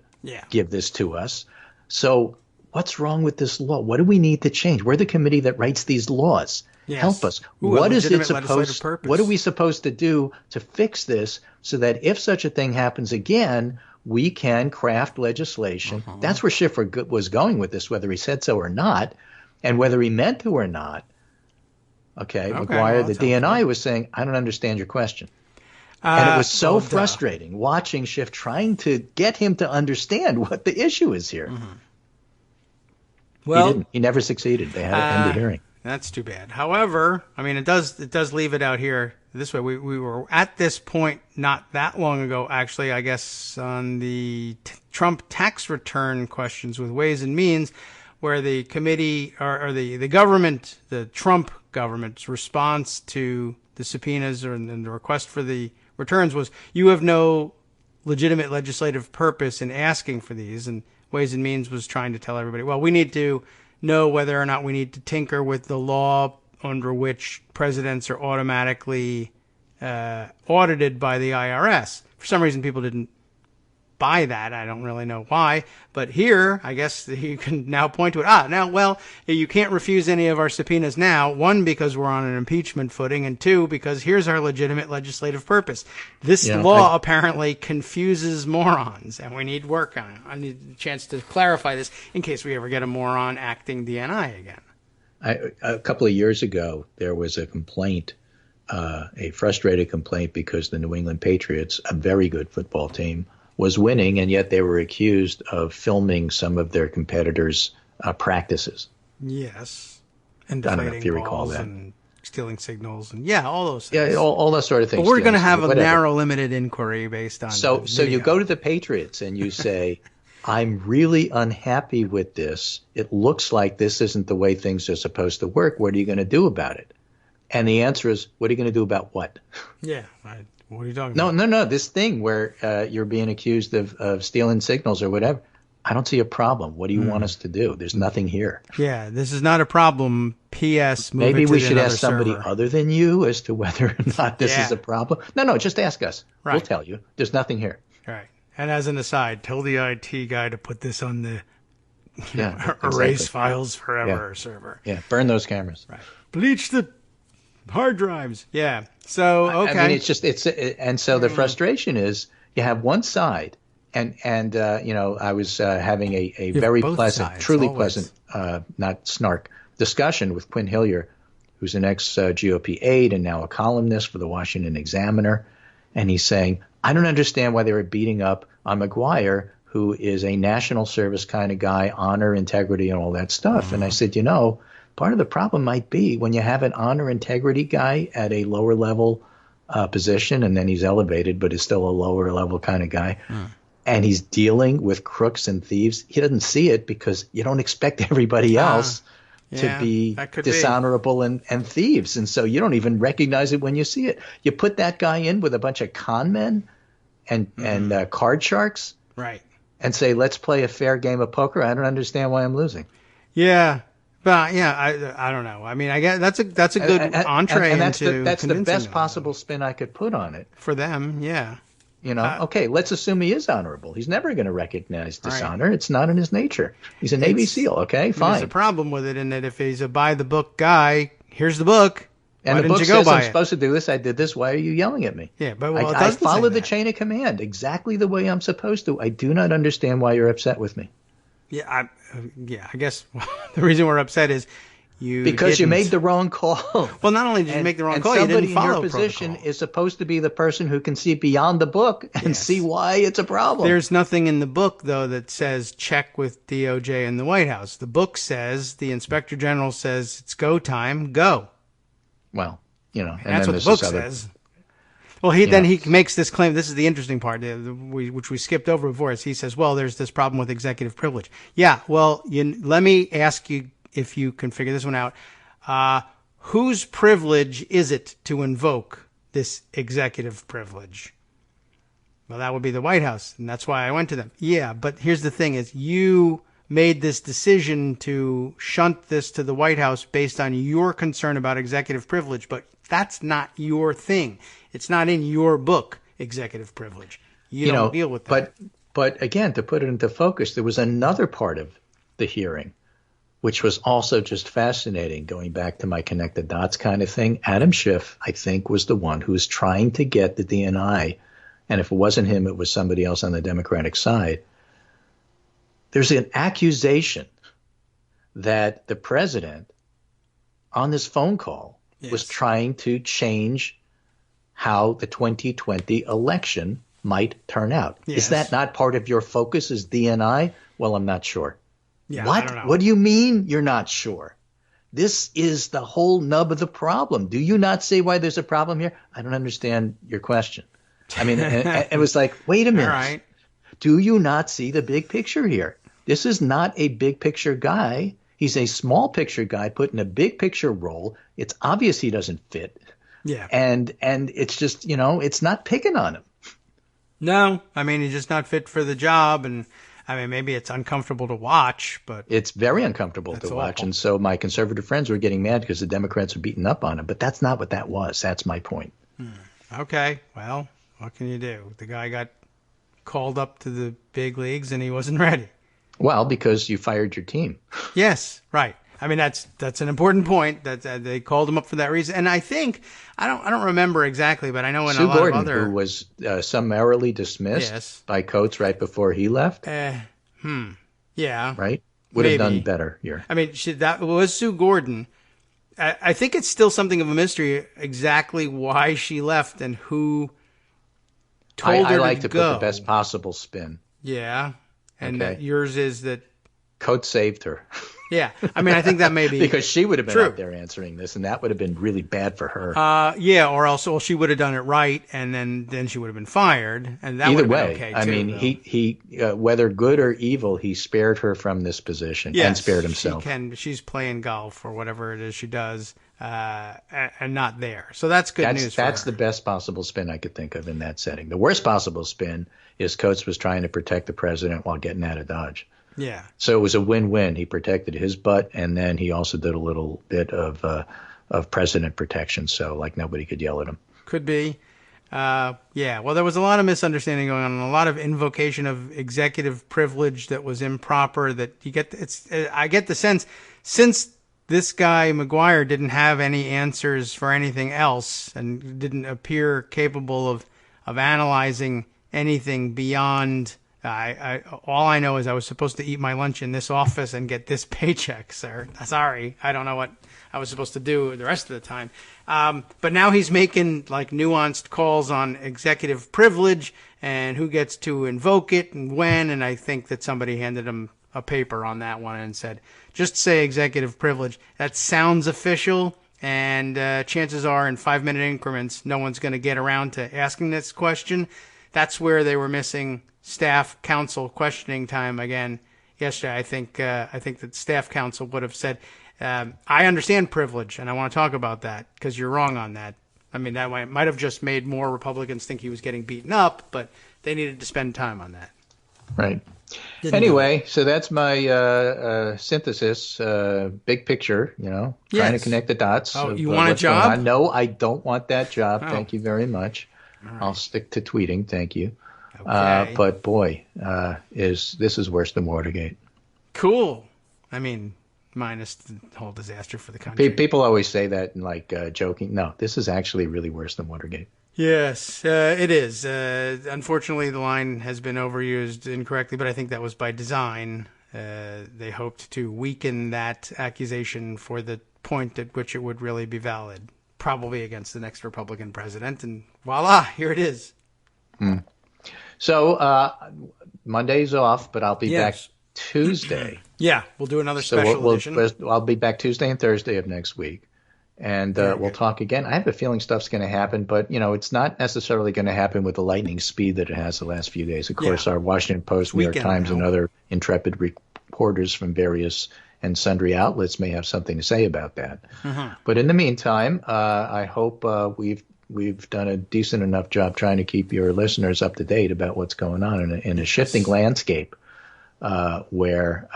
give this to us. So what's wrong with this law? What do we need to change? We're the committee that writes these laws. Yes. Help us. Ooh, a What is it legitimate legislative supposed? purpose. What are we supposed to do to fix this so that if such a thing happens again, we can craft legislation? That's where Schiffer was going with this, whether he said so or not, and whether he meant to or not. Okay, McGuire, well, the that's DNI, helpful. was saying, I don't understand your question. And it was so well, duh. frustrating watching Schiff trying to get him to understand what the issue is here. Well, He didn't. He never succeeded. They had to end the hearing. That's too bad. However, I mean, it does leave it out here this way. We were at this point not that long ago, actually, I guess, on the Trump tax return questions with Ways and Means, where the committee or the government, the Trump government's response to the subpoenas and the request for the returns was, you have no legitimate legislative purpose in asking for these. And Ways and Means was trying to tell everybody, well, we need to know whether or not we need to tinker with the law under which presidents are automatically audited by the IRS. For some reason, people didn't buy that. I don't really know why. But here, I guess you can now point to it. You can't refuse any of our subpoenas now. One, because we're on an impeachment footing, and two, because here's our legitimate legislative purpose. This law apparently confuses morons, and we need work on it. I need a chance to clarify this in case we ever get a moron acting DNI again. A couple of years ago, there was a complaint, a frustrated complaint because the New England Patriots, a very good football team, was winning, and yet they were accused of filming some of their competitors' practices. Yes. And I don't know if you recall balls that. And stealing signals and all those things. Yeah, all that sort of things. But we're going to have a whatever. narrow, limited inquiry based on So the you go to the Patriots and you say, I'm really unhappy with this. It looks like this isn't the way things are supposed to work. What are you going to do about it? And the answer is, what are you going to do about what? Yeah. What are you talking about? No. This thing where you're being accused of stealing signals or whatever. I don't see a problem. What do you want us to do? There's nothing here. Yeah, this is not a problem. P.S. Move Maybe it to we should another ask somebody server. other than you as to whether or not this is Yeah. a problem. No, just ask us. Right. We'll tell you. There's nothing here. Right. And as an aside, tell the IT guy to put this on the Yeah, erase exactly. files forever Yeah. server. Yeah, burn those cameras. Right. Bleach the hard drives. Yeah. So, okay. I mean, and so the frustration is you have one side, and I was having a very both pleasant, sides, truly always. pleasant, not snark, discussion with Quinn Hillier, who's an ex-GOP aide and now a columnist for the Washington Examiner, and he's saying, I don't understand why they were beating up on McGuire, who is a national service kind of guy, honor, integrity, and all that stuff. And I said, part of the problem might be when you have an honor integrity guy at a lower level position, and then he's elevated, but is still a lower level kind of guy, and he's dealing with crooks and thieves. He doesn't see it because you don't expect everybody else to be that could dishonorable and thieves, and so you don't even recognize it when you see it. You put that guy in with a bunch of con men and card sharks, Right. and say, let's play a fair game of poker. I don't understand why I'm losing. Yeah. But I don't know. I mean, I guess that's a good entree and that's into that's the convincing best them possible spin I could put on it. for them. Yeah. Okay, let's assume he is honorable. He's never going to recognize dishonor. It's not in his nature. He's a Navy SEAL. Okay, fine. There's a problem with it in that if he's a by the book guy, here's the book. And Why the didn't book you go says by I'm it? supposed to do this. I did this. Why are you yelling at me? Yeah, but it I doesn't say followed the that. chain of command exactly the way I'm supposed to. I do not understand why you're upset with me. Yeah, I guess the reason we're upset is Because you made the wrong call. Well, not only did you make the wrong call, you didn't follow somebody in your position protocol. is supposed to be the person who can see beyond the book and see why it's a problem. There's nothing in the book, though, that says check with DOJ and the White House. The book says, the Inspector General says, it's go time, go. Well, and That's then what the book says. Well, he makes this claim. This is the interesting part, which we skipped over before. Is he says, well, there's this problem with executive privilege. Yeah, well, let me ask you if you can figure this one out. Whose privilege is it to invoke this executive privilege? Well, that would be the White House, and that's why I went to them. Yeah, but here's the thing is you made this decision to shunt this to the White House based on your concern about executive privilege, but that's not your thing. It's not in your book, executive privilege. You don't deal with that. But again, to put it into focus, there was another part of the hearing which was also just fascinating, going back to my connect the dots kind of thing. Adam Schiff, I think, was the one who was trying to get the DNI, and if it wasn't him, it was somebody else on the Democratic side. There's an accusation that the president on this phone call was trying to change how the 2020 election might turn out. Yes. Is that not part of your focus, is DNI? Well, I'm not sure. Yeah, What? I don't know. What do you mean you're not sure? This is the whole nub of the problem. Do you not see why there's a problem here? I don't understand your question. I mean, it was like, wait a minute. All right. Do you not see the big picture here? This is not a big picture guy. He's a small picture guy put in a big picture role. It's obvious he doesn't fit. Yeah. And it's just, it's not picking on him. No, I mean, he's just not fit for the job. And I mean, maybe it's uncomfortable to watch, but it's very uncomfortable to watch. Awful. And so my conservative friends were getting mad because the Democrats were beating up on him. But that's not what that was. That's my point. Okay. Well, what can you do? The guy got called up to the big leagues and he wasn't ready. Well, because you fired your team. Yes, right. I mean, that's an important point. That they called him up for that reason. And I think I don't remember exactly, but I know in Sue a lot Gordon, of other who was summarily dismissed by Coates right before he left. yeah, Right, would have done maybe. better here. I mean, that was Sue Gordon. I think it's still something of a mystery exactly why she left and who told her I like to go. put the best possible spin. Yeah, and Okay. that yours is that. Coates saved her. Yeah, I mean, I think that may be because she would have been true. out there answering this, and that would have been really bad for her. Yeah, or else she would have done it right, and then she would have been fired, and that Either would have way, been okay I too, mean, though. he whether good or evil, he spared her from this position and spared himself. She's playing golf or whatever it is she does, and not there. So that's good news. That's for her. the best possible spin I could think of in that setting. The worst possible spin is Coates was trying to protect the president while getting out of Dodge. Yeah. So it was a win-win. He protected his butt, and then he also did a little bit of president protection, so like nobody could yell at him. Could be. Yeah. Well, there was a lot of misunderstanding going on, and a lot of invocation of executive privilege that was improper. That you get. I get the sense since this guy McGuire didn't have any answers for anything else and didn't appear capable of analyzing anything beyond. All I know is I was supposed to eat my lunch in this office and get this paycheck, sir. Sorry, I don't know what I was supposed to do the rest of the time. But now he's making like nuanced calls on executive privilege and who gets to invoke it and when. And I think that somebody handed him a paper on that one and said, just say executive privilege. That sounds official. And chances are in 5-minute increments, no one's going to get around to asking this question. That's where they were missing staff counsel questioning time again yesterday. I think that staff counsel would have said, I understand privilege and I want to talk about that because you're wrong on that. I mean, that might have just made more Republicans think he was getting beaten up, but they needed to spend time on that. Right. Didn't Anyway, so that's my synthesis, big picture, trying to connect the dots. Oh, of, you want a what's going job? on. No, I don't want that job. Oh. Thank you very much. Right. I'll stick to tweeting. Thank you. Okay. But boy, this is worse than Watergate. Cool. I mean, minus the whole disaster for the country. People always say that in like joking. No, this is actually really worse than Watergate. Yes, it is. Unfortunately, the line has been overused incorrectly, but I think that was by design. They hoped to weaken that accusation for the point at which it would really be valid, probably against the next Republican president, and voila, here it is. So Monday's off, but I'll be back Yes. Tuesday. Yeah, we'll do another So special edition. I'll be back Tuesday and Thursday of next week. And we'll talk again. I have a feeling stuff's going to happen, but, it's not necessarily going to happen with the lightning speed that it has the last few days. Of course, our Washington Post, New York Times, and other intrepid reporters from various and sundry outlets may have something to say about that. But in the meantime, I hope we've done a decent enough job trying to keep your listeners up to date about what's going on in a shifting landscape where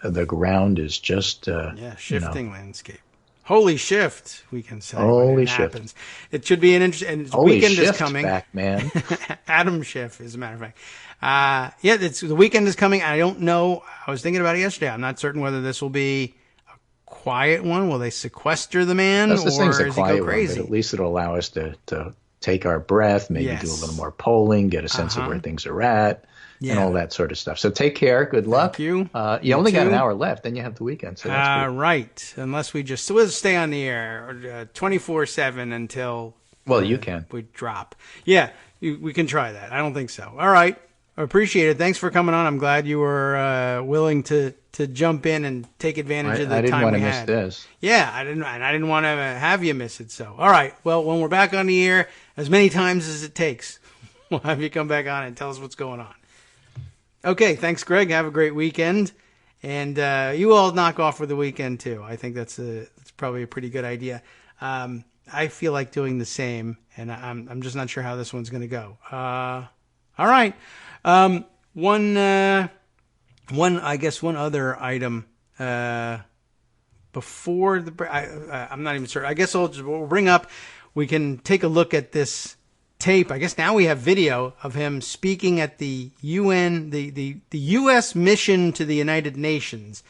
the ground is just shifting landscape. Holy shift, we can say. Holy when it shift. happens. It should be an interesting. And Holy weekend shift is coming. back, man. Adam Schiff, as a matter of fact. The weekend is coming. I don't know. I was thinking about it yesterday. I'm not certain whether this will be a quiet one. Will they sequester the man, This or thing's a does he quiet go one, crazy? but at least it'll allow us to take our breath, maybe Yes. do a little more polling, get a sense of where things are at, and Yeah. all that sort of stuff. So take care. Good luck. Thank you. You only got too. an hour left, then you have the weekend. So that's good. Right. Unless we'll stay on the air 24/7 until Well, you can. we drop. Yeah, we can try that. I don't think so. All right. I appreciate it. Thanks for coming on. I'm glad you were willing to jump in and take advantage of the I didn't time want we to miss had. this. Yeah, I didn't want to have you miss it. So, all right. Well, when we're back on the air, as many times as it takes, we'll have you come back on and tell us what's going on. Okay. Thanks, Greg. Have a great weekend, and you all knock off for the weekend too. I think that's probably a pretty good idea. I feel like doing the same, and I'm just not sure how this one's going to go. All right. One other item, before I'm not even sure. I guess we'll bring up, we can take a look at this tape. I guess now we have video of him speaking at the UN, the U.S. mission to the United Nations.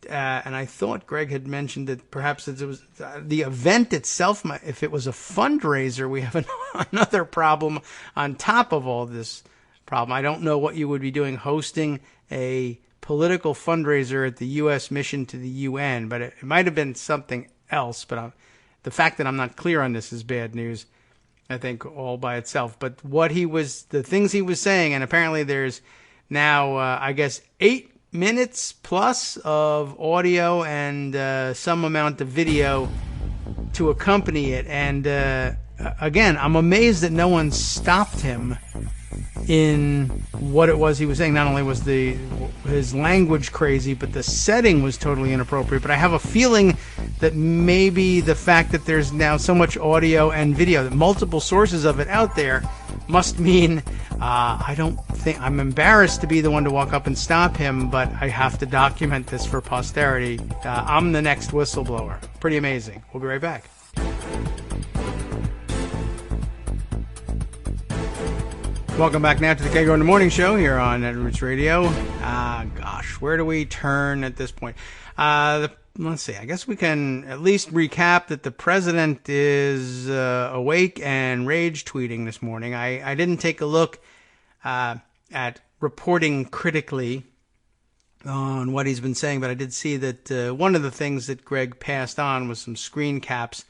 And I thought Greg had mentioned that perhaps it was the event itself. If it was a fundraiser, we have another problem on top of all this problem. I don't know what you would be doing hosting a political fundraiser at the U.S. mission to the UN, but it might have been something else. But the fact that I'm not clear on this is bad news, I think, all by itself. But the things he was saying, and apparently there's now, I guess, 8 minutes plus of audio and some amount of video to accompany it. And again, I'm amazed that no one stopped him in what it was he was saying. Not only was his language crazy, but the setting was totally inappropriate. But I have a feeling that maybe the fact that there's now so much audio and video, that multiple sources of it out there, must mean I'm embarrassed to be the one to walk up and stop him, but I have to document this for posterity. I'm the next whistleblower. Pretty amazing. We'll be right back. Welcome back now to the Kagro in the Morning Show here on Roots Radio. Where do we turn at this point? Let's see. I guess we can at least recap that the president is awake and rage tweeting this morning. I didn't take a look at reporting critically on what he's been saying, but I did see that one of the things that Greg passed on was some screen caps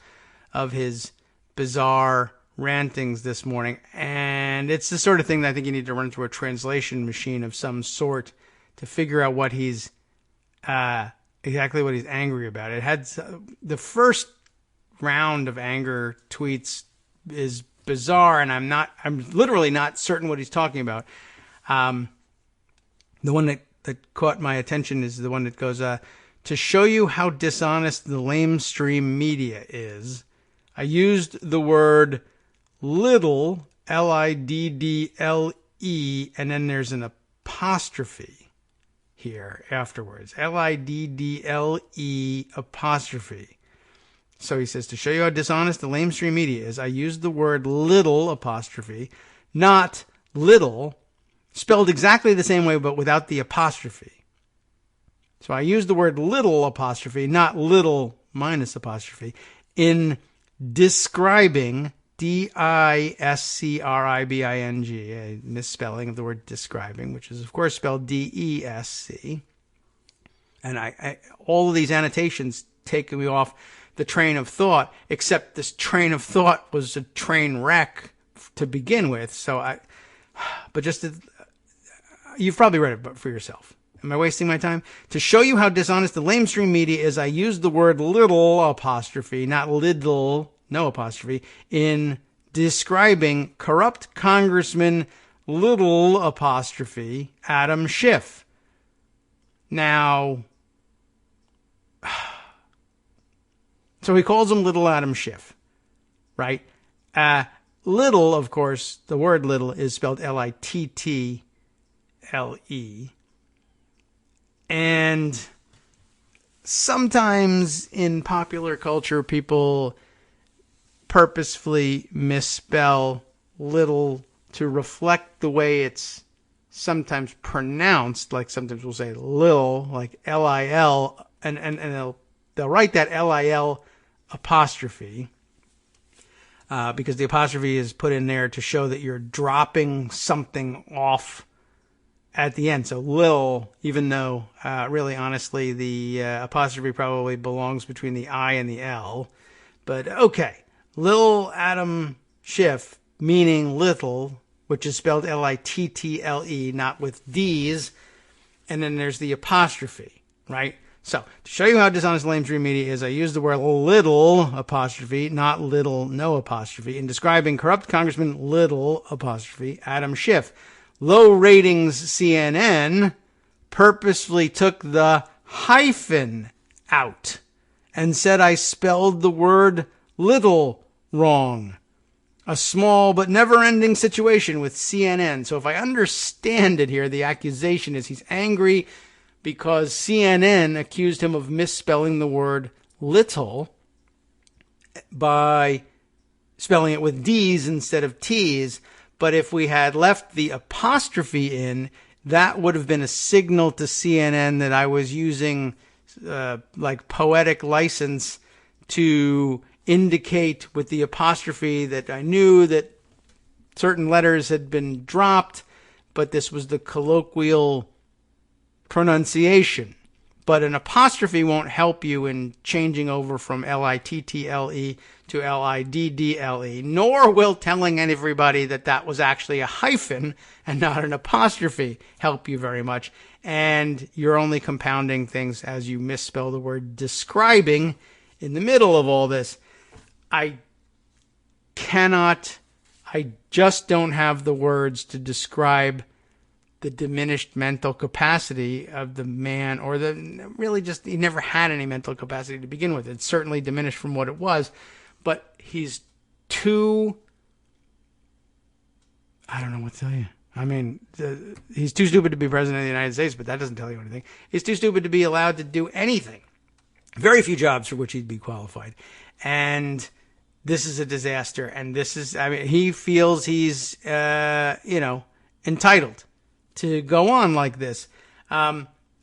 of his bizarre rantings this morning, and it's the sort of thing that I think you need to run through a translation machine of some sort to figure out what he's exactly what he's angry about. It had the first round of anger tweets is bizarre, and I'm literally not certain what he's talking about. The one that caught my attention is the one that goes, to show you how dishonest the lamestream media is, I used the word little, Liddle-E, and then there's an apostrophe here afterwards. Liddle-E apostrophe. So he says, to show you how dishonest the lamestream media is, I used the word little apostrophe, not little, spelled exactly the same way but without the apostrophe. So I used the word little apostrophe, not little minus apostrophe, in describing, D-I-S-C-R-I-B-I-N-G, a misspelling of the word describing, which is, of course, spelled D-E-S-C. And I all of these annotations take me off the train of thought, except this train of thought was a train wreck to begin with. You've probably read it for yourself. Am I wasting my time? To show you how dishonest the lamestream media is, I used the word little apostrophe, not little, no apostrophe, in describing corrupt Congressman little apostrophe Adam Schiff. Now, so he calls him little Adam Schiff, right? Little, of course, the word little is spelled Little. And sometimes in popular culture, people purposefully misspell little to reflect the way it's sometimes pronounced. Like sometimes we'll say lil, like L-I-L, and they'll write that L-I-L apostrophe because the apostrophe is put in there to show that you're dropping something off at the end. So lil, even though really honestly the apostrophe probably belongs between the I and the L. But okay, Lil Adam Schiff, meaning little, which is spelled L-I-T-T-L-E, not with D's. And then there's the apostrophe, right? So to show you how dishonest lamestream media is, I use the word little apostrophe, not little no apostrophe, in describing corrupt Congressman little apostrophe Adam Schiff. Low ratings CNN purposefully took the hyphen out and said I spelled the word little wrong. A small but never-ending situation with CNN. So if I understand it here, the accusation is he's angry because CNN accused him of misspelling the word little by spelling it with D's instead of T's. But if we had left the apostrophe in, that would have been a signal to CNN that I was using like poetic license to indicate with the apostrophe that I knew that certain letters had been dropped, but this was the colloquial pronunciation. But an apostrophe won't help you in changing over from L-I-T-T-L-E to L-I-D-D-L-E, nor will telling everybody that that was actually a hyphen and not an apostrophe help you very much. And you're only compounding things as you misspell the word describing in the middle of all this. I just don't have the words to describe the diminished mental capacity of the man, or he never had any mental capacity to begin with. It's certainly diminished from what it was, but he's too, I don't know what to tell you. I mean, he's too stupid to be president of the United States, but that doesn't tell you anything. He's too stupid to be allowed to do anything. Very few jobs for which he'd be qualified. And this is a disaster. And he feels he's, entitled to go on like this,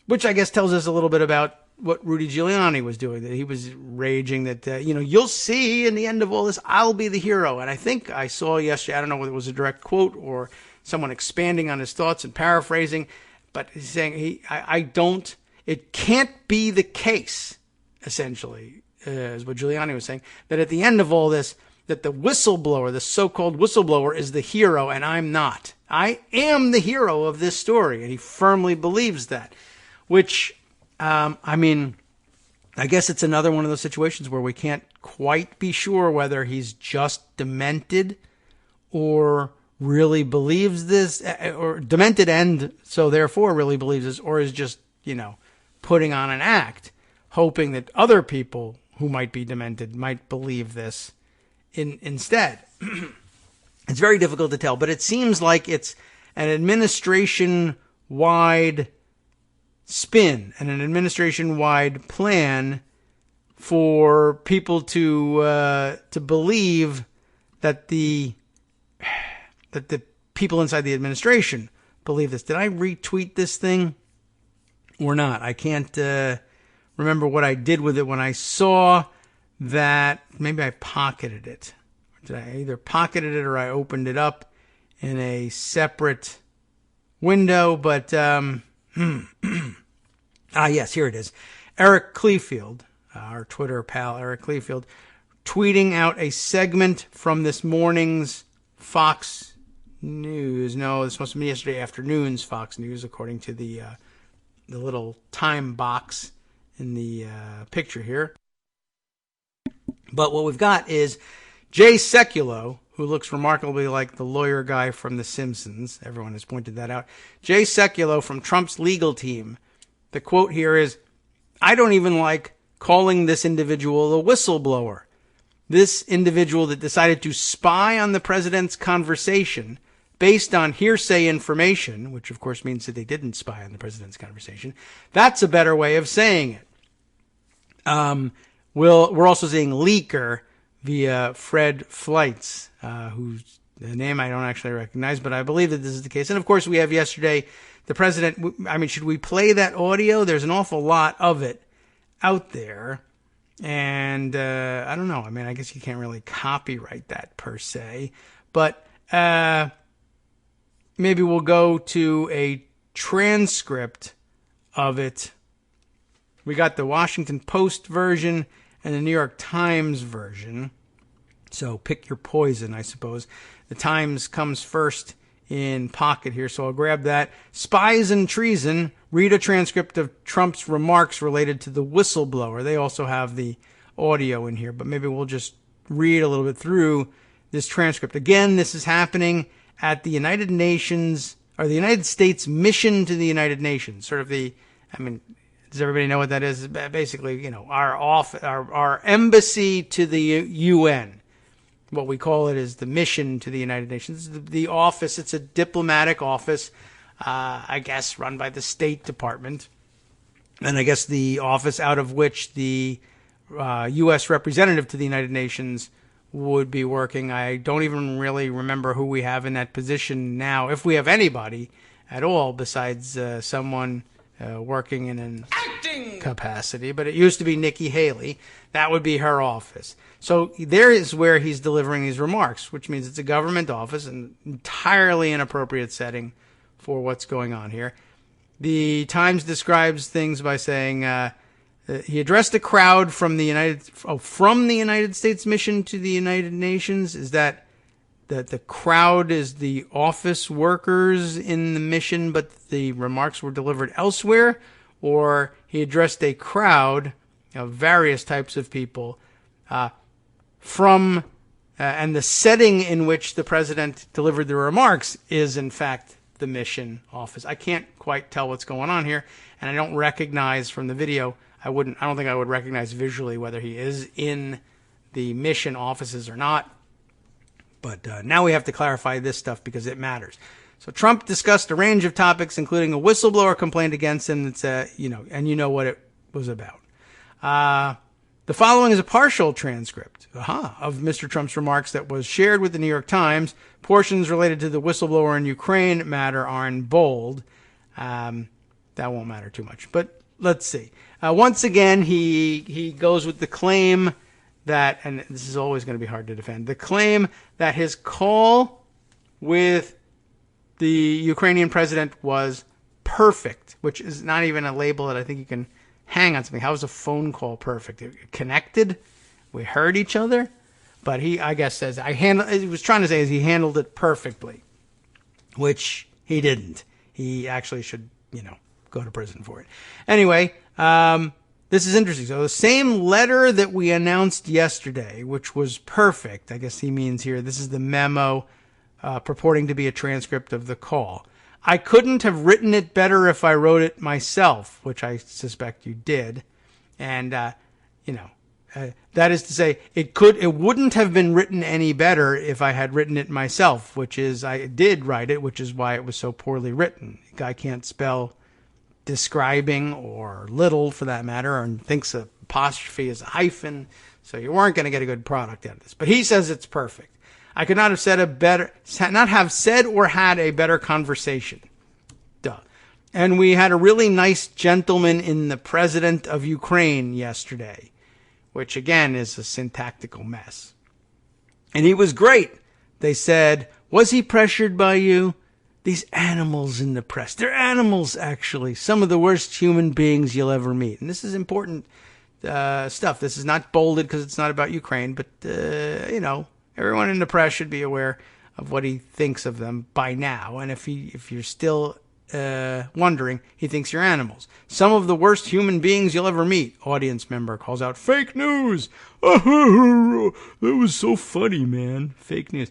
which I guess tells us a little bit about what Rudy Giuliani was doing, that he was raging that, you'll see in the end of all this, I'll be the hero. And I think I saw yesterday, I don't know whether it was a direct quote or someone expanding on his thoughts and paraphrasing, but he's saying, it can't be the case, essentially, is what Giuliani was saying, that at the end of all this, that the whistleblower, the so-called whistleblower, is the hero, and I'm not. I am the hero of this story, and he firmly believes that, which, I guess it's another one of those situations where we can't quite be sure whether he's just demented or really believes this, or demented and so therefore really believes this, or is just, putting on an act, hoping that other people who might be demented might believe this instead. It's very difficult to tell, but it seems like it's an administration-wide spin and an administration-wide plan for people to believe that the people inside the administration believe this. Did I retweet this thing or not? I can't remember what I did with it when I saw that. Maybe I pocketed it. Did I either pocketed it or I opened it up in a separate window? But yes, here it is. Eric Kleefield, our Twitter pal Eric Kleefield, tweeting out a segment from this morning's Fox News. No, this must have been yesterday afternoon's Fox News, according to the little time box in the picture here. But what we've got is Jay Sekulow, who looks remarkably like the lawyer guy from The Simpsons. Everyone has pointed that out. Jay Sekulow from Trump's legal team. The quote here is, "I don't even like calling this individual a whistleblower. This individual that decided to spy on the president's conversation based on hearsay information," which of course means that they didn't spy on the president's conversation, "that's a better way of saying it." We're also seeing Leaker via Fred Flights, whose the name I don't actually recognize, but I believe that this is the case. And of course, we have yesterday the president. I mean, should we play that audio? There's an awful lot of it out there. And I don't know. I mean, I guess you can't really copyright that per se. But maybe we'll go to a transcript of it. We got the Washington Post version and the New York Times version. So pick your poison, I suppose. The Times comes first in pocket here, so I'll grab that. Spies and treason. Read a transcript of Trump's remarks related to the whistleblower. They also have the audio in here, but maybe we'll just read a little bit through this transcript. Again, this is happening at the United Nations, or the United States mission to the United Nations. Sort of the, I mean, does everybody know what that is? Basically, you know, our embassy to the UN. What we call it is the mission to the United Nations. The office, it's a diplomatic office, I guess, run by the State Department. And I guess the office out of which the U.S. representative to the United Nations would be working. I don't even really remember who we have in that position now, if we have anybody at all besides someone working in an acting capacity. But it used to be Nikki Haley. That would be her office. So there is where he's delivering these remarks, which means it's a government office, an entirely inappropriate setting for what's going on here. The Times describes things by saying he addressed a crowd from the United States mission to the United Nations. Is that the crowd is the office workers in the mission, but the remarks were delivered elsewhere? Or he addressed a crowd of various types of people and the setting in which the president delivered the remarks is, in fact, the mission office. I can't quite tell what's going on here, and I don't recognize from the video. I don't think I would recognize visually whether he is in the mission offices or not. But now we have to clarify this stuff because it matters. So Trump discussed a range of topics, including a whistleblower complaint against him. It's and you know what it was about. The following is a partial transcript of Mr. Trump's remarks that was shared with the New York Times. Portions related to the whistleblower in Ukraine matter are in bold. That won't matter too much. But let's see. Once again, he goes with the claim that, and this is always going to be hard to defend, the claim that his call with the Ukrainian president was perfect, which is not even a label that I think you can hang on something. How is a phone call perfect? It connected. We heard each other. But he, I guess, says he was trying to say is he handled it perfectly, which he didn't. He actually should, go to prison for it. Anyway, this is interesting. So the same letter that we announced yesterday, which was perfect, I guess he means here, this is the memo purporting to be a transcript of the call. I couldn't have written it better if I wrote it myself, which I suspect you did. And, that is to say, it wouldn't have been written any better if I had written it myself, which is, I did write it, which is why it was so poorly written. The guy can't spell describing or little for that matter, and thinks an apostrophe is a hyphen. So you weren't going to get a good product out of this. But he says it's perfect. I could not have said or had a better conversation. Duh. And we had a really nice gentleman in the president of Ukraine yesterday, which again is a syntactical mess. And he was great. They said, was he pressured by you? These animals in the press. They're animals, actually. Some of the worst human beings you'll ever meet. And this is important stuff. This is not bolded because it's not about Ukraine, but, everyone in the press should be aware of what he thinks of them by now. And if you're still wondering, he thinks you're animals. Some of the worst human beings you'll ever meet. Audience member calls out, fake news. That was so funny, man. Fake news.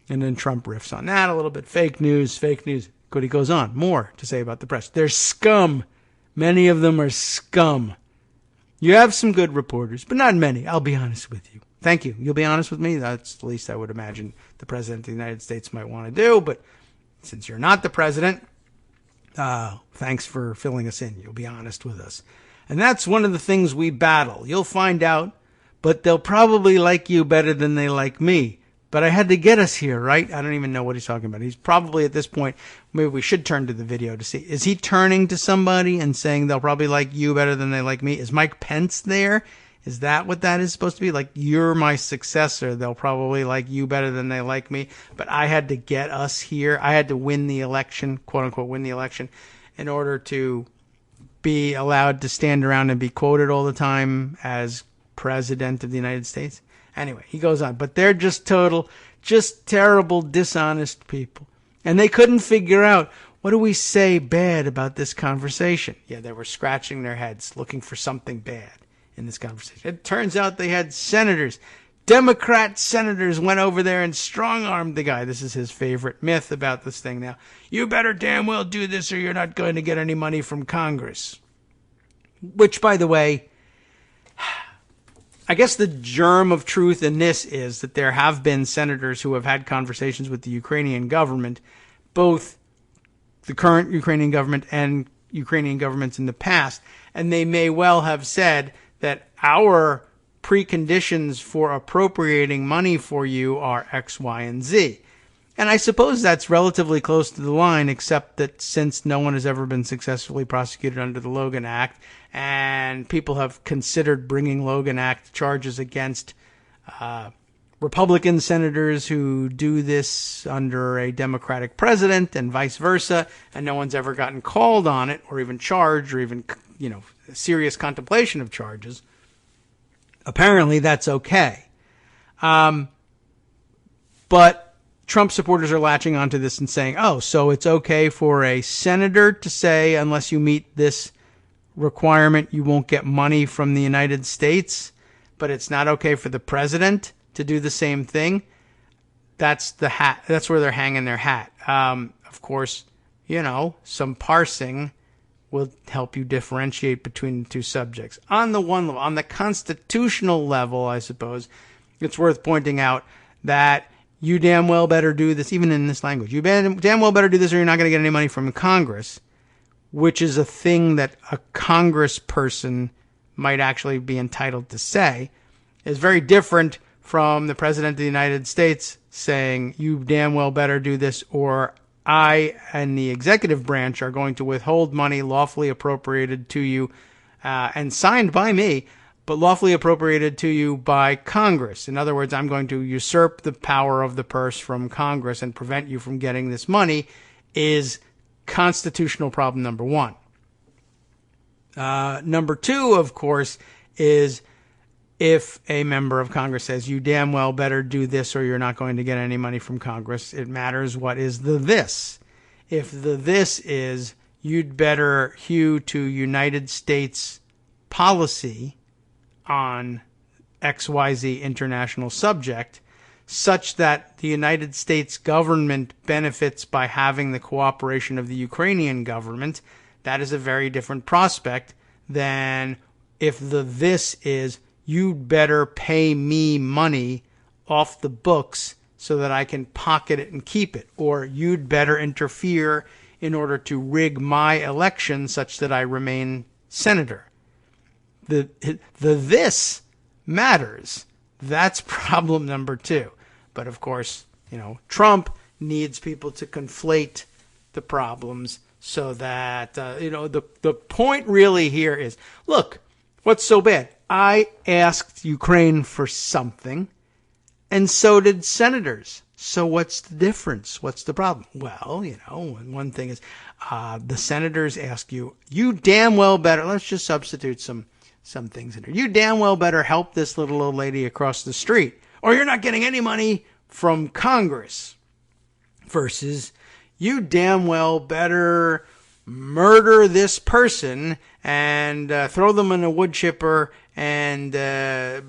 And then Trump riffs on that a little bit. Fake news, fake news. But he goes on. More to say about the press. They're scum. Many of them are scum. You have some good reporters, but not many. I'll be honest with you. Thank you. You'll be honest with me? That's the least I would imagine the president of the United States might want to do. But since you're not the president, thanks for filling us in. You'll be honest with us. And that's one of the things we battle. You'll find out, but they'll probably like you better than they like me. But I had to get us here, right? I don't even know what he's talking about. He's probably at this point, maybe we should turn to the video to see. Is he turning to somebody and saying they'll probably like you better than they like me? Is Mike Pence there? Is that what that is supposed to be? Like, you're my successor. They'll probably like you better than they like me. But I had to get us here. I had to win the election, quote unquote, win the election in order to be allowed to stand around and be quoted all the time as president of the United States. Anyway, he goes on, but they're just terrible, dishonest people. And they couldn't figure out, what do we say bad about this conversation? Yeah, they were scratching their heads, looking for something bad in this conversation. It turns out they had senators. Democrat senators went over there and strong-armed the guy. This is his favorite myth about this thing now. You better damn well do this or you're not going to get any money from Congress. Which, by the way, I guess the germ of truth in this is that there have been senators who have had conversations with the Ukrainian government, both the current Ukrainian government and Ukrainian governments in the past, and they may well have said that our preconditions for appropriating money for you are X, Y, and Z. And I suppose that's relatively close to the line, except that since no one has ever been successfully prosecuted under the Logan Act, and people have considered bringing Logan Act charges against Republican senators who do this under a Democratic president and vice versa, and no one's ever gotten called on it or even charged or even, serious contemplation of charges. Apparently that's okay. But Trump supporters are latching onto this and saying, oh, so it's okay for a senator to say, unless you meet this requirement, you won't get money from the United States, but it's not okay for the president to do the same thing. That's the hat. That's where they're hanging their hat. Of course, some parsing will help you differentiate between the two subjects. On the one level, on the constitutional level, I suppose, it's worth pointing out that you damn well better do this, even in this language. You damn well better do this or you're not going to get any money from Congress, which is a thing that a congressperson might actually be entitled to say, is very different from the President of the United States saying, you damn well better do this or I and the executive branch are going to withhold money lawfully appropriated to you and signed by me, but lawfully appropriated to you by Congress. In other words, I'm going to usurp the power of the purse from Congress and prevent you from getting this money is constitutional problem number one. Number two, of course, is if a member of Congress says, you damn well better do this or you're not going to get any money from Congress, it matters what is the this. If the this is, you'd better hew to United States policy on XYZ international subject, such that the United States government benefits by having the cooperation of the Ukrainian government, that is a very different prospect than if the this is, you'd better pay me money off the books so that I can pocket it and keep it, or you'd better interfere in order to rig my election such that I remain senator. The this matters. That's problem number two. But of course, Trump needs people to conflate the problems so that, the point really here is, look, what's so bad? I asked Ukraine for something, and so did senators. So what's the difference? What's the problem? Well, one thing is, the senators ask you, you damn well better, let's just substitute some things in here. You damn well better help this little old lady across the street, or you're not getting any money from Congress. Versus, you damn well better murder this person and throw them in a wood chipper and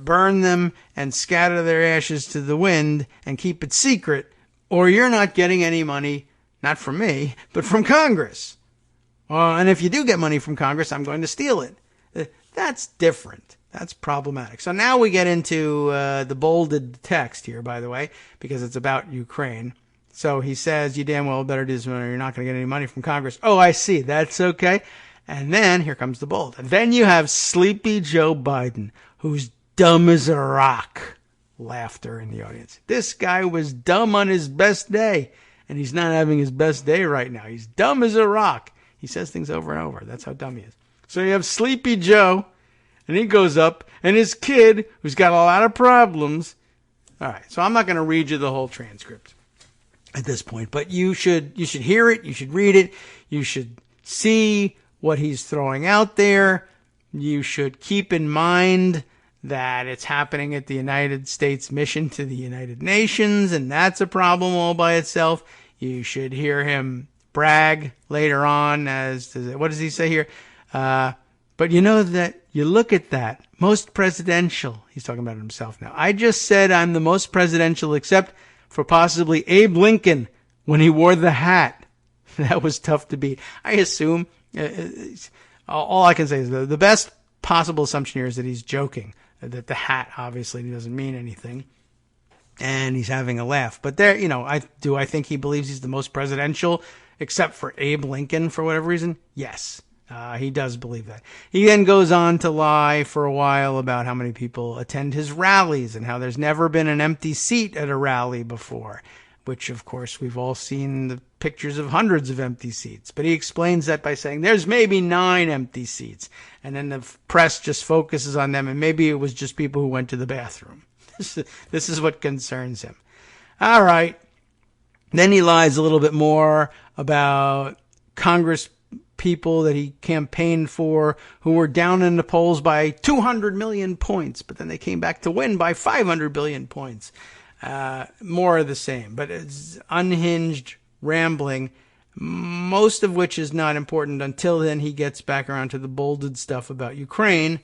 burn them and scatter their ashes to the wind and keep it secret, or you're not getting any money, not from me, but from Congress. And if you do get money from Congress, I'm going to steal it. That's different. That's problematic. So now we get into the bolded text here, by the way, because it's about Ukraine. So he says, you damn well better do this or you're not going to get any money from Congress. Oh, I see. That's okay. And then, here comes the bold. And then you have Sleepy Joe Biden, who's dumb as a rock. Laughter in the audience. This guy was dumb on his best day, and he's not having his best day right now. He's dumb as a rock. He says things over and over. That's how dumb he is. So you have Sleepy Joe, and he goes up, and his kid, who's got a lot of problems. All right, so I'm not going to read you the whole transcript at this point, but you should hear it, you should read it, you should see what he's throwing out there. You should keep in mind that it's happening at the United States mission to the United Nations, and that's a problem all by itself. You should hear him brag later on as to, what does he say here? But you know that you look at that, most presidential. He's talking about himself now. I just said I'm the most presidential except for possibly Abe Lincoln when he wore the hat. That was tough to beat. I assume, all I can say is the best possible assumption here is that he's joking, that the hat obviously doesn't mean anything, and he's having a laugh. But there, I think he believes he's the most presidential except for Abe Lincoln for whatever reason? Yes. He does believe that. He then goes on to lie for a while about how many people attend his rallies and how there's never been an empty seat at a rally before, which, of course, we've all seen the pictures of hundreds of empty seats. But he explains that by saying there's maybe 9 empty seats, and then the press just focuses on them, and maybe it was just people who went to the bathroom. This is what concerns him. All right. Then he lies a little bit more about Congress people that he campaigned for who were down in the polls by 200 million points, but then they came back to win by 500 billion points. More of the same, but it's unhinged rambling, most of which is not important until then he gets back around to the bolded stuff about Ukraine,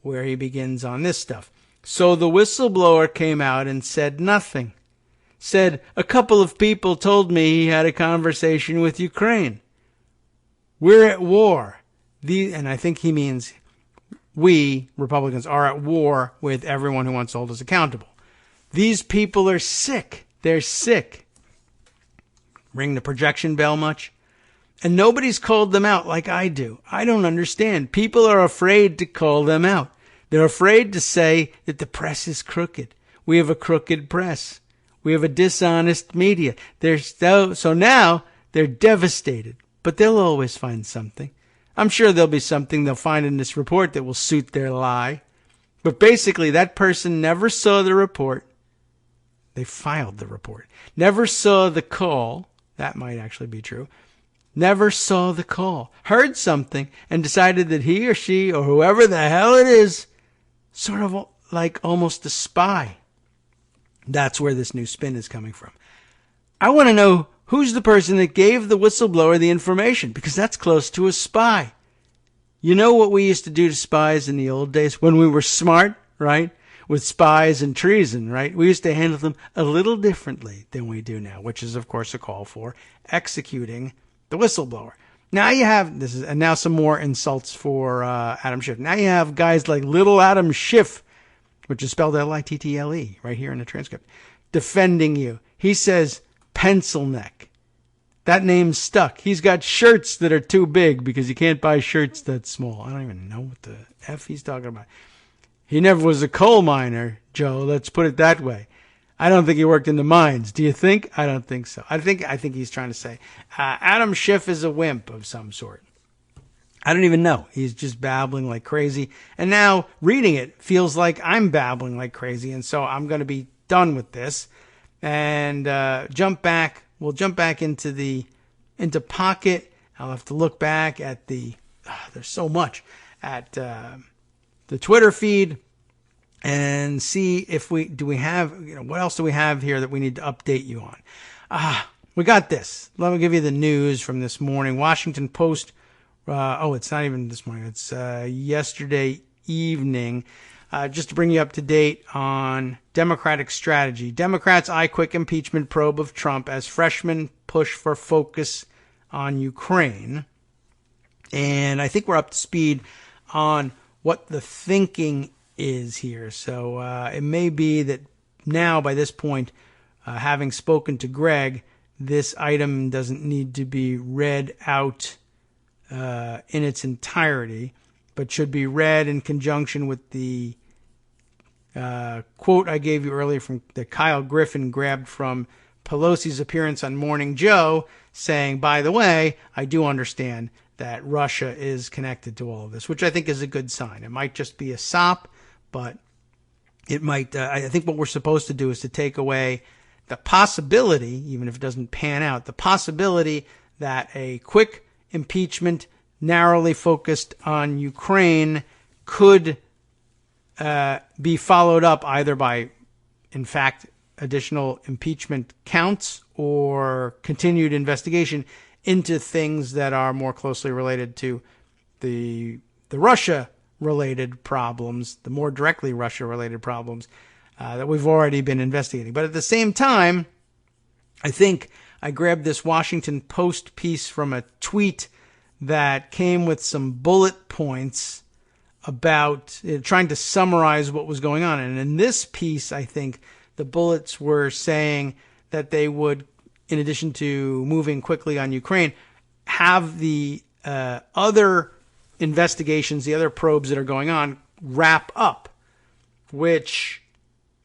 where he begins on this stuff. So the whistleblower came out and said nothing. Said, a couple of people told me he had a conversation with Ukraine. We're at war. And I think he means we, Republicans, are at war with everyone who wants to hold us accountable. These people are sick. They're sick. Ring the projection bell much? And nobody's called them out like I do. I don't understand. People are afraid to call them out. They're afraid to say that the press is crooked. We have a crooked press. We have a dishonest media. So now they're devastated. But they'll always find something. I'm sure there'll be something they'll find in this report that will suit their lie. But basically, that person never saw the report. They filed the report. Never saw the call. That might actually be true. Never saw the call. Heard something and decided that he or she or whoever the hell it is, sort of like almost a spy. That's where this new spin is coming from. I want to know who's the person that gave the whistleblower the information, because that's close to a spy. You know what we used to do to spies in the old days when we were smart, right? With spies and treason, right? We used to handle them a little differently than we do now, which is, of course, a call for executing the whistleblower. Now you have, and now some more insults for Adam Schiff. Now you have guys like Little Adam Schiff, which is spelled Little, right here in the transcript, defending you. He says, pencil neck. That name's stuck. He's got shirts that are too big because you can't buy shirts that small. I don't even know what the F he's talking about. He never was a coal miner, Joe. Let's put it that way. I don't think he worked in the mines. Do you think? I don't think so. I think he's trying to say Adam Schiff is a wimp of some sort. I don't even know. He's just babbling like crazy. And now reading it feels like I'm babbling like crazy. And so I'm going to be done with this and jump back. We'll jump back into Pocket. I'll have to look back at there's so much at the Twitter feed and see if we have, what else do we have here that we need to update you on? We got this. Let me give you the news from this morning. Washington Post. It's not even this morning. It's yesterday evening. Just to bring you up to date on Democratic strategy. Democrats eye quick impeachment probe of Trump as freshmen push for focus on Ukraine. And I think we're up to speed on what the thinking is here. So it may be that now, by this point, having spoken to Greg, this item doesn't need to be read out in its entirety, but should be read in conjunction with the quote I gave you earlier from that Kyle Griffin grabbed from Pelosi's appearance on Morning Joe, saying, by the way, I do understand that Russia is connected to all of this, which I think is a good sign. It might just be a sop, but it might, I think what we're supposed to do is to take away the possibility, even if it doesn't pan out, the possibility that a quick impeachment narrowly focused on Ukraine could be followed up either by, in fact, additional impeachment counts or continued investigation into things that are more closely related to the Russia-related problems, the more directly Russia-related problems that we've already been investigating. But at the same time, I think I grabbed this Washington Post piece from a tweet that came with some bullet points about trying to summarize what was going on. And in this piece, I think the bullets were saying that they would, in addition to moving quickly on Ukraine, have the other investigations, the other probes that are going on, wrap up, which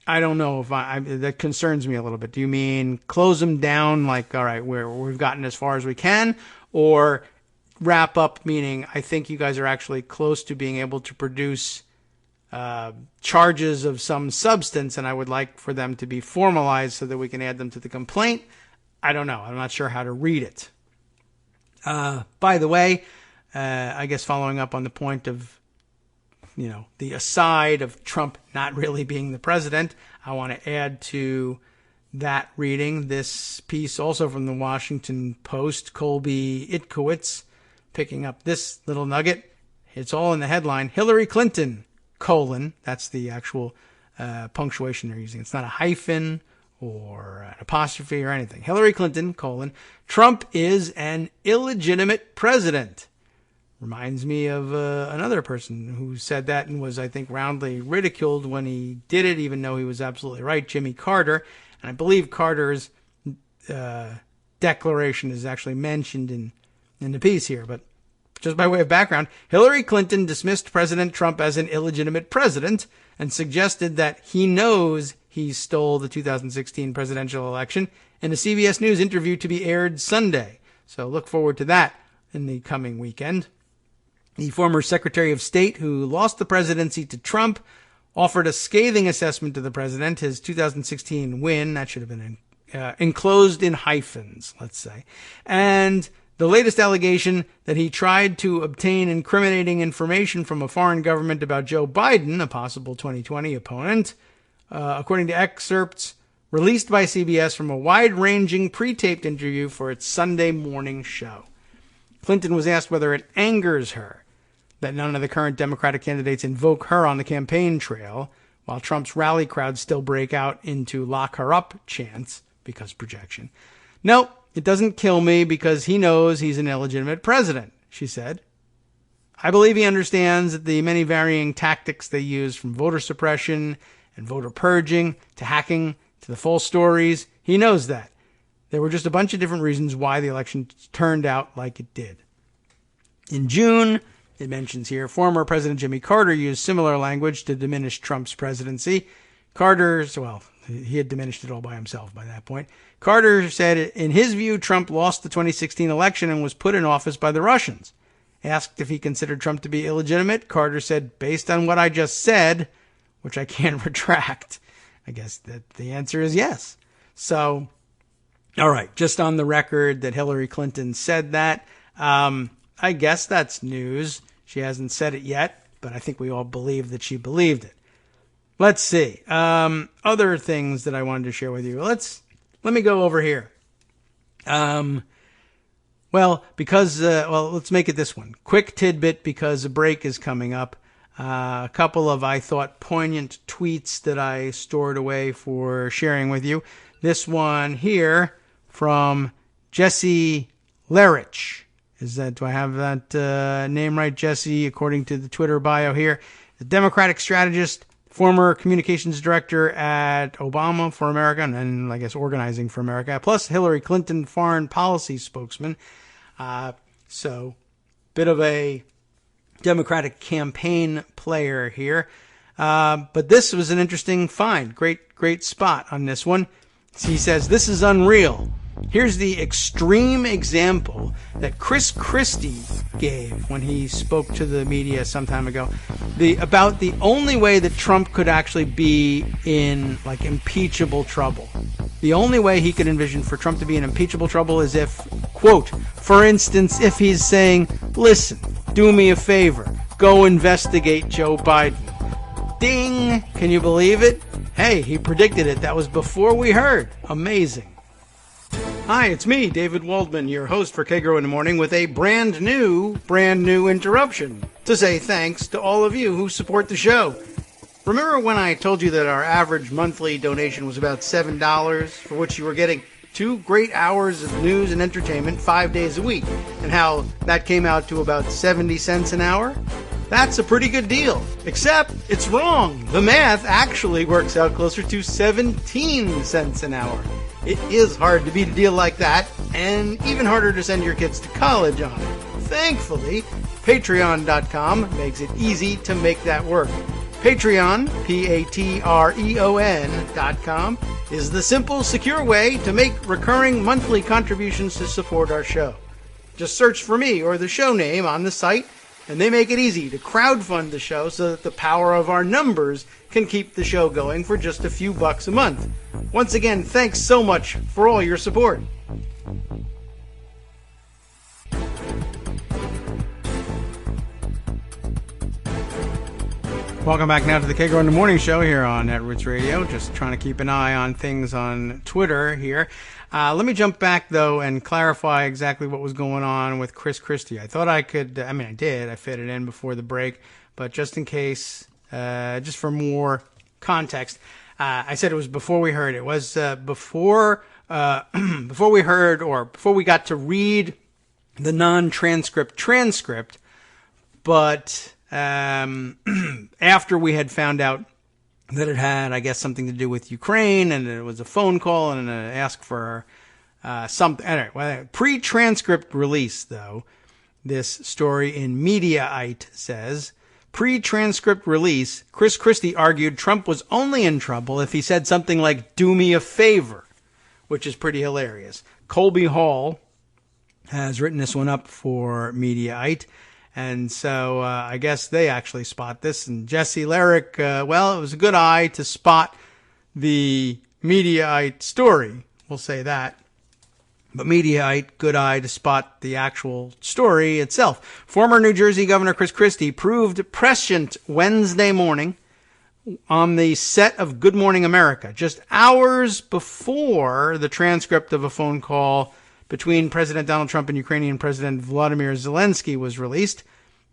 I don't know if that concerns me a little bit. Do you mean close them down like, all right, we've gotten as far as we can, or wrap up, meaning I think you guys are actually close to being able to produce charges of some substance, and I would like for them to be formalized so that we can add them to the complaint? I don't know. I'm not sure how to read it. By the way, I guess following up on the point of, the aside of Trump not really being the president, I want to add to that reading this piece also from the Washington Post, Colby Itkowitz, picking up this little nugget. It's all in the headline. Hillary Clinton, : that's the actual punctuation they're using. It's not a hyphen or an apostrophe or anything. Hillary Clinton, : Trump is an illegitimate president. Reminds me of another person who said that and was, I think, roundly ridiculed when he did it, even though he was absolutely right, Jimmy Carter. And I believe Carter's declaration is actually mentioned in the piece here. But just by way of background, Hillary Clinton dismissed President Trump as an illegitimate president and suggested that he knows he stole the 2016 presidential election in a CBS News interview to be aired Sunday. So look forward to that in the coming weekend. The former Secretary of State who lost the presidency to Trump offered a scathing assessment to the president. His 2016 win, that should have been enclosed in hyphens, let's say, and the latest allegation that he tried to obtain incriminating information from a foreign government about Joe Biden, a possible 2020 opponent, according to excerpts released by CBS from a wide-ranging pre-taped interview for its Sunday morning show. Clinton was asked whether it angers her that none of the current Democratic candidates invoke her on the campaign trail, while Trump's rally crowds still break out into lock her up chants because projection. No, it doesn't kill me because he knows he's an illegitimate president, she said. I believe he understands that the many varying tactics they use, from voter suppression and voter purging to hacking to the false stories, he knows that. There were just a bunch of different reasons why the election turned out like it did. In June, it mentions here, former President Jimmy Carter used similar language to diminish Trump's presidency. He had diminished it all by himself by that point. Carter said, in his view, Trump lost the 2016 election and was put in office by the Russians. Asked if he considered Trump to be illegitimate, Carter said, based on what I just said, which I can't retract, I guess that the answer is yes. So, all right, just on the record that Hillary Clinton said that. I guess that's news. She hasn't said it yet, but I think we all believe that she believed it. Let's see. Other things that I wanted to share with you. Let me go over here. Let's make it this one. Quick tidbit because a break is coming up. A couple of, I thought, poignant tweets that I stored away for sharing with you. This one here from Jesse Lerich. Do I have that name right, Jesse? According to the Twitter bio here, the Democratic strategist, former communications director at Obama for America, and I guess Organizing for America, plus Hillary Clinton foreign policy spokesman. So bit of a Democratic campaign player here. But this was an interesting find. Great spot on this one. He says, this is unreal. Here's the extreme example that Chris Christie gave when he spoke to the media some time ago about the only way that Trump could actually be in like impeachable trouble. The only way he could envision for Trump to be in impeachable trouble is if, quote, for instance, if he's saying, listen, do me a favor, go investigate Joe Biden. Ding! Can you believe it? Hey, he predicted it. That was before we heard. Amazing. Hi, it's me, David Waldman, your host for Kagro in the Morning, with a brand new interruption to say thanks to all of you who support the show. Remember when I told you that our average monthly donation was about $7, for which you were getting 2 great hours of news and entertainment 5 days a week, and how that came out to about 70 cents an hour? That's a pretty good deal, except it's wrong. The math actually works out closer to 17 cents an hour. It is hard to beat a deal like that, and even harder to send your kids to college on. Thankfully, Patreon.com makes it easy to make that work. Patreon, Patreon.com, is the simple, secure way to make recurring monthly contributions to support our show. Just search for me or the show name on the site, and they make it easy to crowdfund the show so that the power of our numbers can keep the show going for just a few bucks a month. Once again, thanks so much for all your support. Welcome back now to the Kagro in the Morning Show here on Netroots Radio. Just trying to keep an eye on things on Twitter here. Let me jump back, though, and clarify exactly what was going on with Chris Christie. I thought I could, I did. I fit it in before the break. But just in case, just for more context, I said it was before we heard. It was before we heard, or before we got to read the non-transcript transcript, but after we had found out that it had, I guess, something to do with Ukraine, and it was a phone call and an ask for something. Anyway, pre-transcript release, though, this story in Mediaite says, pre-transcript release, Chris Christie argued Trump was only in trouble if he said something like, do me a favor, which is pretty hilarious. Colby Hall has written this one up for Mediaite. And so I guess they actually spot this. And Jesse Lyric, well, it was a good eye to spot the Mediaite story. We'll say that. But Mediaite, good eye to spot the actual story itself. Former New Jersey Governor Chris Christie proved prescient Wednesday morning on the set of Good Morning America, just hours before the transcript of a phone call between President Donald Trump and Ukrainian President Volodymyr Zelensky was released.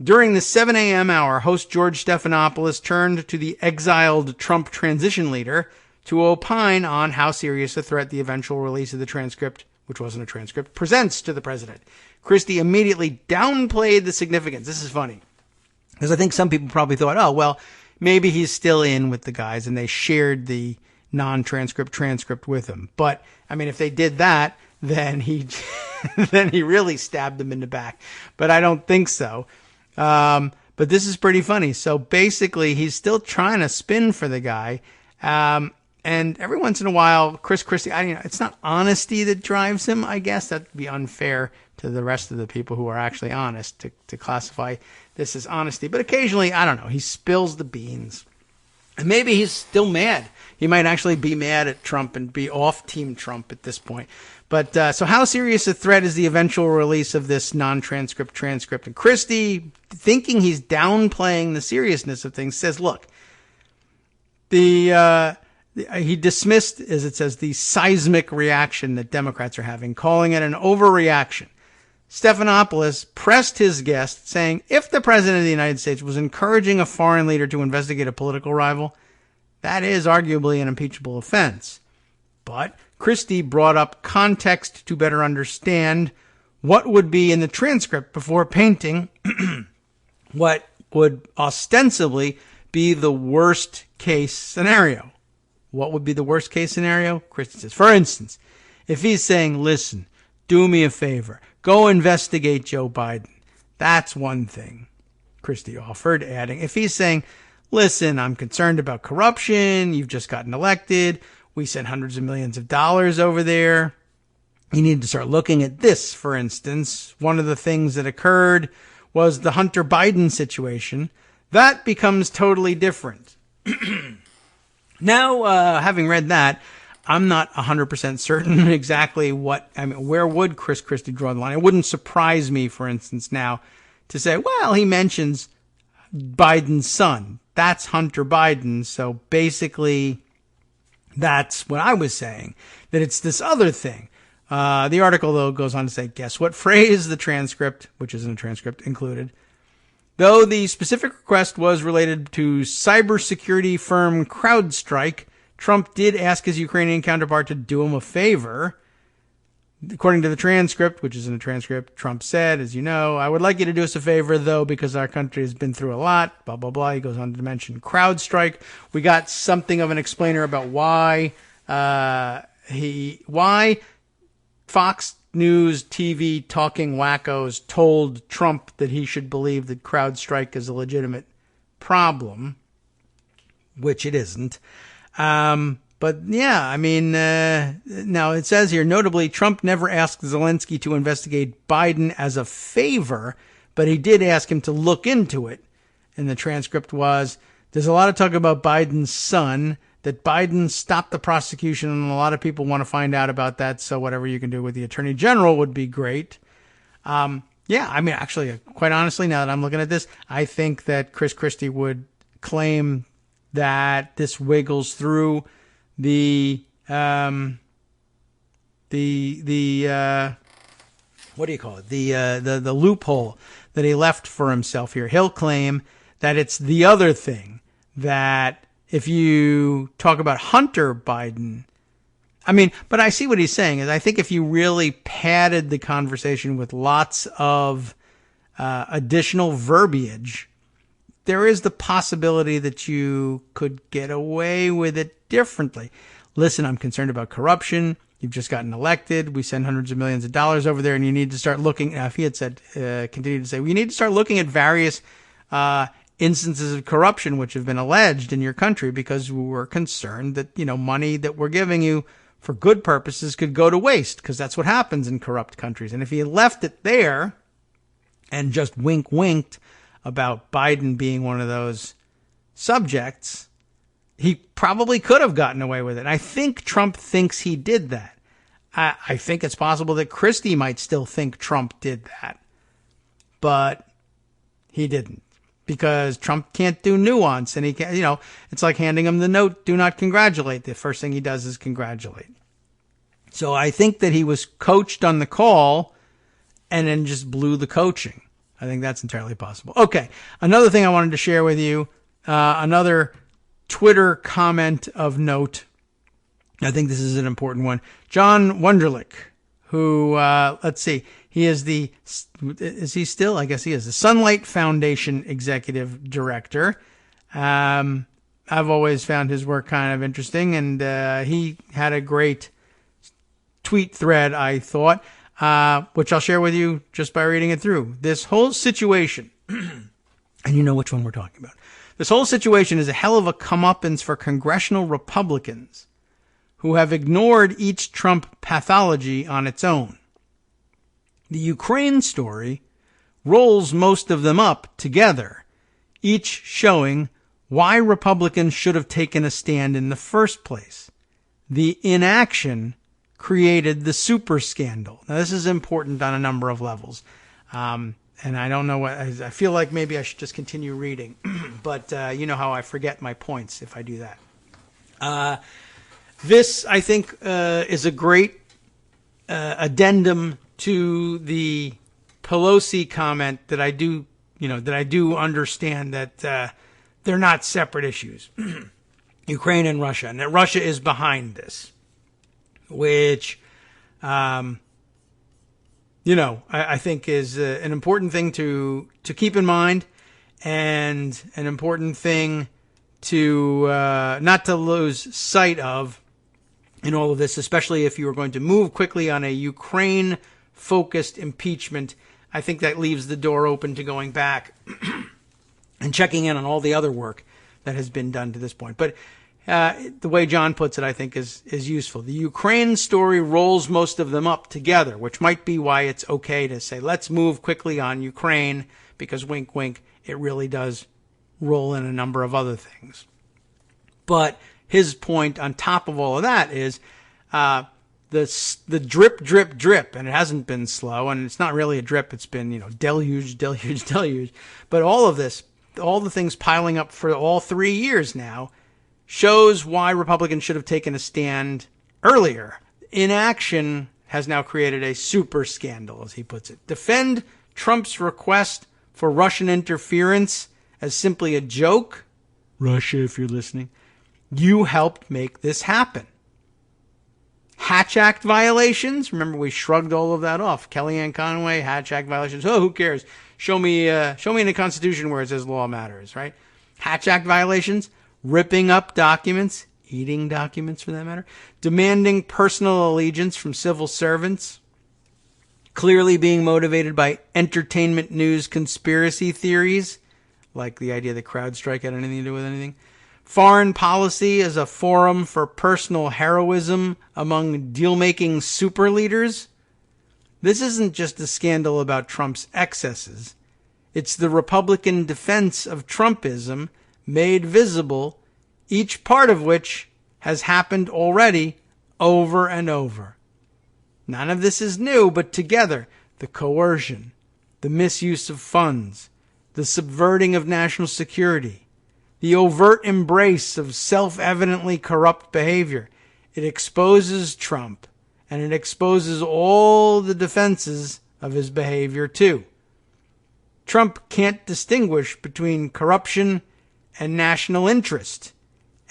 During the 7 a.m. hour, host George Stephanopoulos turned to the exiled Trump transition leader to opine on how serious a threat the eventual release of the transcript, which wasn't a transcript, presents to the president. Christie immediately downplayed the significance. This is funny, because I think some people probably thought, oh, well, maybe he's still in with the guys, and they shared the non-transcript transcript with him. But, if they did that, then he really stabbed them in the back. But I don't think so. But this is pretty funny. So basically, he's still trying to spin for the guy. And every once in a while, Chris Christie, it's not honesty that drives him, I guess. That'd be unfair to the rest of the people who are actually honest to classify this as honesty. But occasionally, I don't know, he spills the beans. And maybe he's still mad. He might actually be mad at Trump and be off Team Trump at this point. But so how serious a threat is the eventual release of this non-transcript transcript? And Christie, thinking he's downplaying the seriousness of things, says, look, he dismissed, as it says, the seismic reaction that Democrats are having, calling it an overreaction. Stephanopoulos pressed his guest, saying, if the president of the United States was encouraging a foreign leader to investigate a political rival, that is arguably an impeachable offense. But Christie brought up context to better understand what would be in the transcript before painting what would ostensibly be the worst case scenario. What would be the worst case scenario? Christie says, for instance, if he's saying, listen, do me a favor, go investigate Joe Biden, That's one thing Christie offered, adding, if he's saying, listen, I'm concerned about corruption, you've just gotten elected, we sent hundreds of millions of dollars over there, you need to start looking at this, for instance. One of the things that occurred was the Hunter Biden situation. That becomes totally different. Now, having read that, I'm not 100% certain exactly where would Chris Christie draw the line? It wouldn't surprise me, for instance, now to say, well, he mentions Biden's son. That's Hunter Biden. So basically, that's what I was saying, that it's this other thing. The article, though, goes on to say, guess what phrase the transcript, which isn't a transcript, included. Though the specific request was related to cybersecurity firm CrowdStrike, Trump did ask his Ukrainian counterpart to do him a favor. According to the transcript, which isn't a transcript, Trump said, as you know, I would like you to do us a favor, though, because our country has been through a lot, blah, blah, blah. He goes on to mention CrowdStrike. We got something of an explainer about why Fox News TV talking wackos told Trump that he should believe that CrowdStrike is a legitimate problem, which it isn't. But yeah, I mean, now it says here, notably, Trump never asked Zelensky to investigate Biden as a favor, but he did ask him to look into it. And the transcript was, there's a lot of talk about Biden's son, that Biden stopped the prosecution, and a lot of people want to find out about that. So whatever you can do with the attorney general would be great. Yeah, I mean, actually, quite honestly, now that I'm looking at this, I think that Chris Christie would claim that this wiggles through the what do you call it? The loophole that he left for himself here. He'll claim that it's the other thing, that if you talk about Hunter Biden, I mean, but I see what he's saying is I think if you really padded the conversation with lots of additional verbiage, there is the possibility that you could get away with it differently. Listen, I'm concerned about corruption. You've just gotten elected. We send hundreds of millions of dollars over there, and you need to start looking. If he had said, continued to say, well, you need to start looking at various instances of corruption which have been alleged in your country, because we're concerned that, money that we're giving you for good purposes could go to waste, because that's what happens in corrupt countries. And if he left it there and just winked about Biden being one of those subjects, he probably could have gotten away with it. I think Trump thinks he did that. I think it's possible that Christie might still think Trump did that, but he didn't, because Trump can't do nuance, and he can't, it's like handing him the note, do not congratulate. The first thing he does is congratulate. So I think that he was coached on the call and then just blew the coaching. I think that's entirely possible. Okay, another thing I wanted to share with you, another Twitter comment of note. I think this is an important one. John Wunderlich, who, let's see, he is is he still? I guess he is the Sunlight Foundation Executive Director. I've always found his work kind of interesting, and he had a great tweet thread, I thought, which I'll share with you just by reading it through. This whole situation, and you know which one we're talking about. This whole situation is a hell of a comeuppance for congressional Republicans who have ignored each Trump pathology on its own. The Ukraine story rolls most of them up together, each showing why Republicans should have taken a stand in the first place. The inaction created the super scandal. Now, this is important on a number of levels. And I don't know I feel like maybe I should just continue reading, but you know how I forget my points if I do that. This, I think, is a great addendum to the Pelosi comment that I do understand that they're not separate issues, Ukraine and Russia, and that Russia is behind this, which, I think is an important thing to keep in mind, and an important thing to not to lose sight of in all of this, especially if you are going to move quickly on a Ukraine-focused impeachment. I think that leaves the door open to going back and checking in on all the other work that has been done to this point. But the way John puts it, I think, is useful. The Ukraine story rolls most of them up together, which might be why it's okay to say, let's move quickly on Ukraine, because wink, wink, it really does roll in a number of other things. But his point on top of all of that is the drip, drip, drip, and it hasn't been slow, and it's not really a drip. It's been, deluge, deluge, deluge. But all of this, all the things piling up for all 3 years now, shows why Republicans should have taken a stand earlier. Inaction has now created a super scandal, as he puts it. Defend Trump's request for Russian interference as simply a joke. Russia, if you're listening, you helped make this happen. Hatch Act violations. Remember, we shrugged all of that off. Kellyanne Conway, Hatch Act violations. Oh, who cares? Show me in the Constitution where it says law matters, right? Hatch Act violations, ripping up documents, eating documents for that matter, demanding personal allegiance from civil servants, clearly being motivated by entertainment news conspiracy theories, like the idea that CrowdStrike had anything to do with anything. Foreign policy as a forum for personal heroism among deal-making super leaders. This isn't just a scandal about Trump's excesses. It's the Republican defense of Trumpism made visible, each part of which has happened already over and over. None of this is new, but together, the coercion, the misuse of funds, the subverting of national security, the overt embrace of self-evidently corrupt behavior. It exposes Trump, and it exposes all the defenses of his behavior too. Trump can't distinguish between corruption and national interest,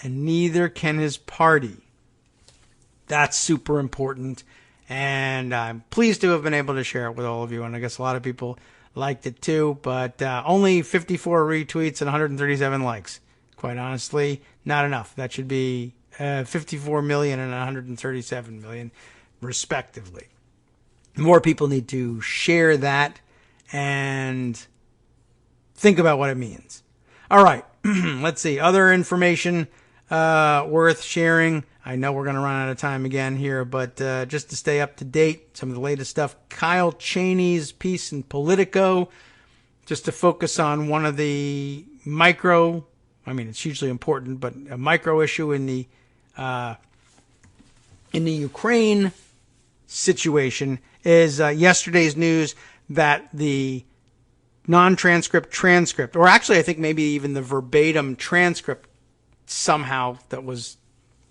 and neither can his party. That's super important, and I'm pleased to have been able to share it with all of you, and I guess a lot of people liked it too, but only 54 retweets and 137 likes. Quite honestly, not enough. That should be 54 million and 137 million, respectively. More people need to share that and think about what it means. All right, let's see. Other information worth sharing. I know we're going to run out of time again here, but just to stay up to date, some of the latest stuff. Kyle Cheney's piece in Politico, just to focus on one of the it's hugely important, but a micro issue in the Ukraine situation is yesterday's news that the transcript, or actually I think maybe even the verbatim transcript somehow that was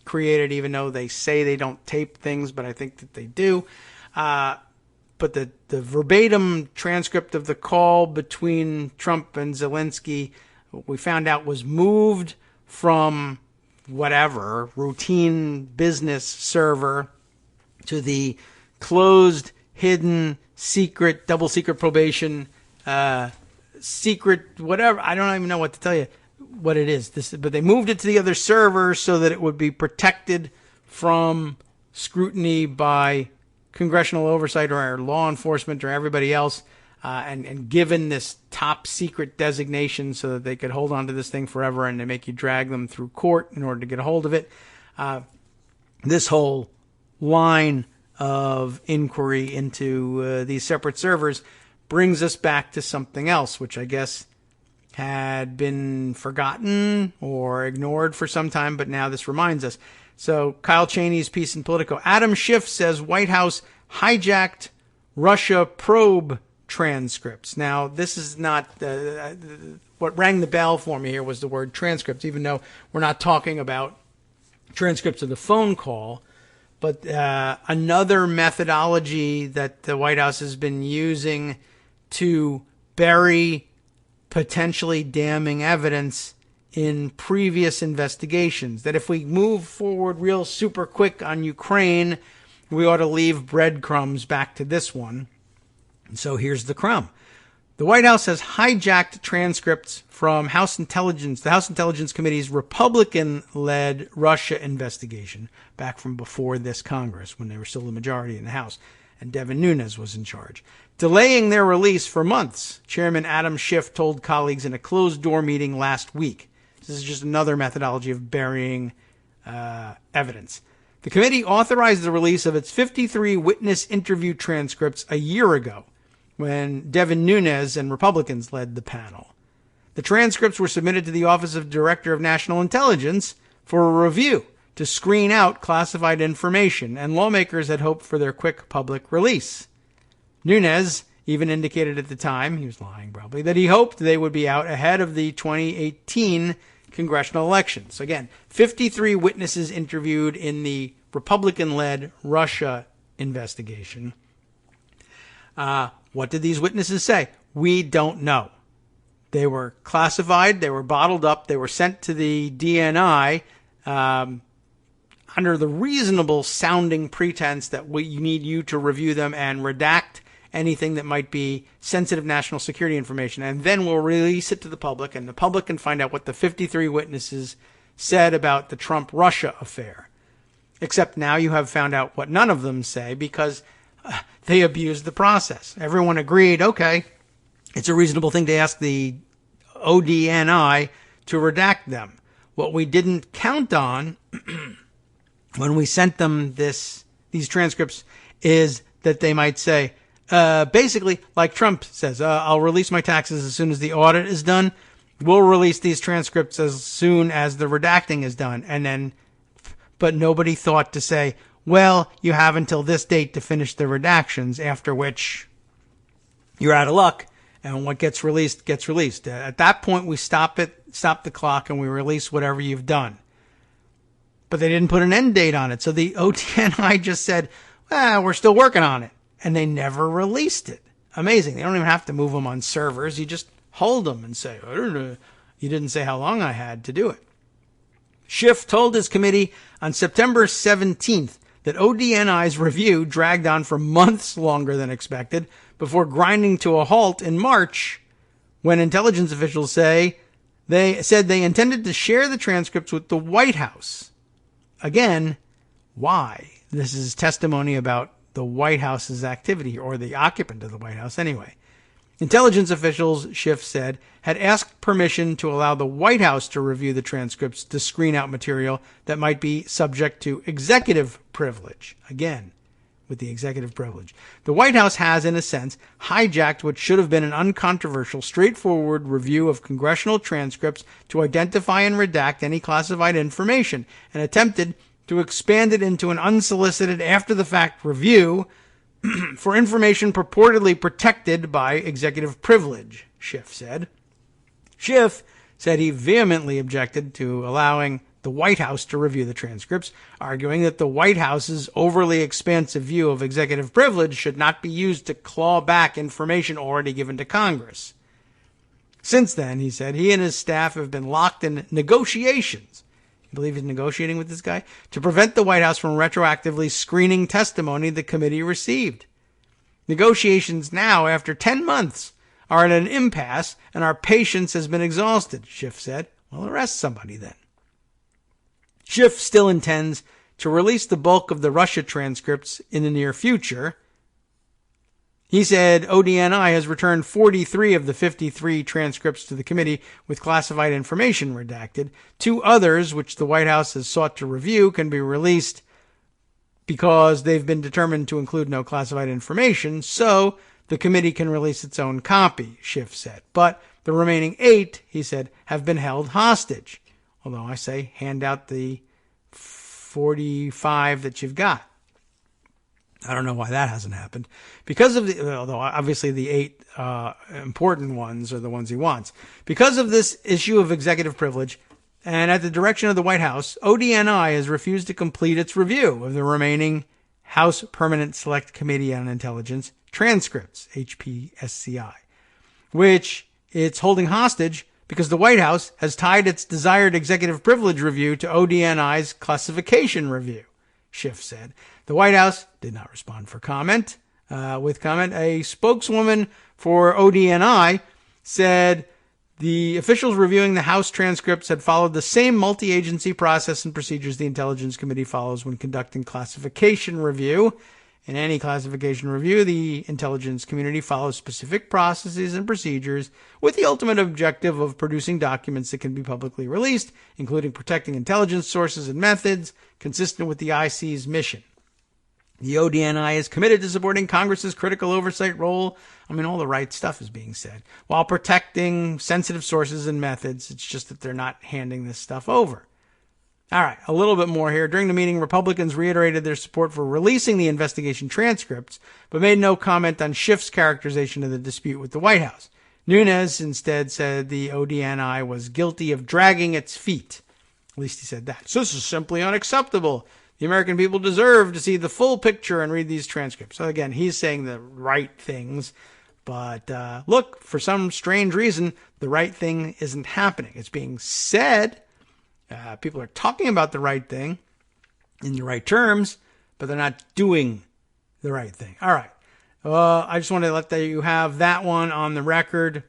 created, even though they say they don't tape things, but I think that they do. But the verbatim transcript of the call between Trump and Zelensky, we found out, was moved from whatever routine business server to the closed, hidden, secret, double secret probation, secret, whatever. I don't even know what to tell you what it is. But they moved it to the other server so that it would be protected from scrutiny by congressional oversight or law enforcement or everybody else. And given this top secret designation so that they could hold on to this thing forever, and they make you drag them through court in order to get a hold of it. This whole line of inquiry into these separate servers brings us back to something else, which I guess had been forgotten or ignored for some time, but now this reminds us. So Kyle Cheney's piece in Politico. Adam Schiff says White House hijacked Russia probe transcripts. Now, this is not what rang the bell for me here was the word transcripts, even though we're not talking about transcripts of the phone call, but another methodology that the White House has been using to bury potentially damning evidence in previous investigations. That if we move forward real super quick on Ukraine, we ought to leave breadcrumbs back to this one. So here's the crumb. The White House has hijacked transcripts from the House Intelligence Committee's Republican-led Russia investigation back from before this Congress, when they were still the majority in the House. and Devin Nunes was in charge. Delaying their release for months, Chairman Adam Schiff told colleagues in a closed-door meeting last week. This is just another methodology of burying evidence. The committee authorized the release of its 53 witness interview transcripts a year ago, when Devin Nunes and Republicans led the panel. The transcripts were submitted to the Office of Director of National Intelligence for a review to screen out classified information, and lawmakers had hoped for their quick public release. Nunes even indicated at the time, he was lying probably, that he hoped they would be out ahead of the 2018 congressional elections. Again, 53 witnesses interviewed in the Republican-led Russia investigation. What did these witnesses say? We don't know. They were classified, they were bottled up, they were sent to the DNI under the reasonable sounding pretense that we need you to review them and redact anything that might be sensitive national security information. And then we'll release it to the public, and the public can find out what the 53 witnesses said about the Trump-Russia affair. Except now you have found out what none of them say because they abused the process. Everyone agreed, okay, it's a reasonable thing to ask the ODNI to redact them. What we didn't count on when we sent them these transcripts is that they might say, basically, like Trump says, I'll release my taxes as soon as the audit is done. We'll release these transcripts as soon as the redacting is done. But nobody thought to say, well, you have until this date to finish the redactions, after which you're out of luck, and what gets released gets released. At that point, we stop the clock, and we release whatever you've done. But they didn't put an end date on it, so the ODNI just said, we're still working on it, and they never released it. Amazing. They don't even have to move them on servers. You just hold them and say, I don't know. You didn't say how long I had to do it. Schiff told his committee on September 17th that ODNI's review dragged on for months longer than expected before grinding to a halt in March when intelligence officials said they intended to share the transcripts with the White House. Again, why? This is testimony about the White House's activity, or the occupant of the White House anyway. Intelligence officials, Schiff said, had asked permission to allow the White House to review the transcripts to screen out material that might be subject to executive privilege. Again, with the executive privilege. The White House has, in a sense, hijacked what should have been an uncontroversial, straightforward review of congressional transcripts to identify and redact any classified information, and attempted to expand it into an unsolicited after-the-fact review for information purportedly protected by executive privilege, Schiff said. Schiff said he vehemently objected to allowing the White House to review the transcripts, arguing that the White House's overly expansive view of executive privilege should not be used to claw back information already given to Congress. Since then, he said, he and his staff have been locked in negotiations. You believe he's negotiating with this guy? To prevent the White House from retroactively screening testimony the committee received. Negotiations now, after 10 months, are at an impasse, and our patience has been exhausted, Schiff said. Well, arrest somebody then. Schiff still intends to release the bulk of the Russia transcripts in the near future. He said ODNI has returned 43 of the 53 transcripts to the committee with classified information redacted. 2 others, which the White House has sought to review, can be released because they've been determined to include no classified information, so the committee can release its own copy, Schiff said. But the remaining 8, he said, have been held hostage. Although I say hand out the 45 that you've got. I don't know why that hasn't happened. Because of although obviously the 8 important ones are the ones he wants. Because of this issue of executive privilege, and at the direction of the White House, ODNI has refused to complete its review of the remaining House Permanent Select Committee on Intelligence transcripts, HPSCI, which it's holding hostage because the White House has tied its desired executive privilege review to ODNI's classification review, Schiff said. The White House did not respond for comment. A spokeswoman for ODNI said the officials reviewing the House transcripts had followed the same multi-agency process and procedures the Intelligence Committee follows when conducting classification review, In any classification review, the intelligence community follows specific processes and procedures with the ultimate objective of producing documents that can be publicly released, including protecting intelligence sources and methods consistent with the IC's mission. The ODNI is committed to supporting Congress's critical oversight role. I mean, all the right stuff is being said, while protecting sensitive sources and methods. It's just that they're not handing this stuff over. All right, a little bit more here. During the meeting, Republicans reiterated their support for releasing the investigation transcripts, but made no comment on Schiff's characterization of the dispute with the White House. Nunes instead said the ODNI was guilty of dragging its feet. At least he said that. So this is simply unacceptable. The American people deserve to see the full picture and read these transcripts. So again, he's saying the right things. But look, for some strange reason, the right thing isn't happening. It's being said. People are talking about the right thing in the right terms, but they're not doing the right thing. All right. I just want to let you have that one on the record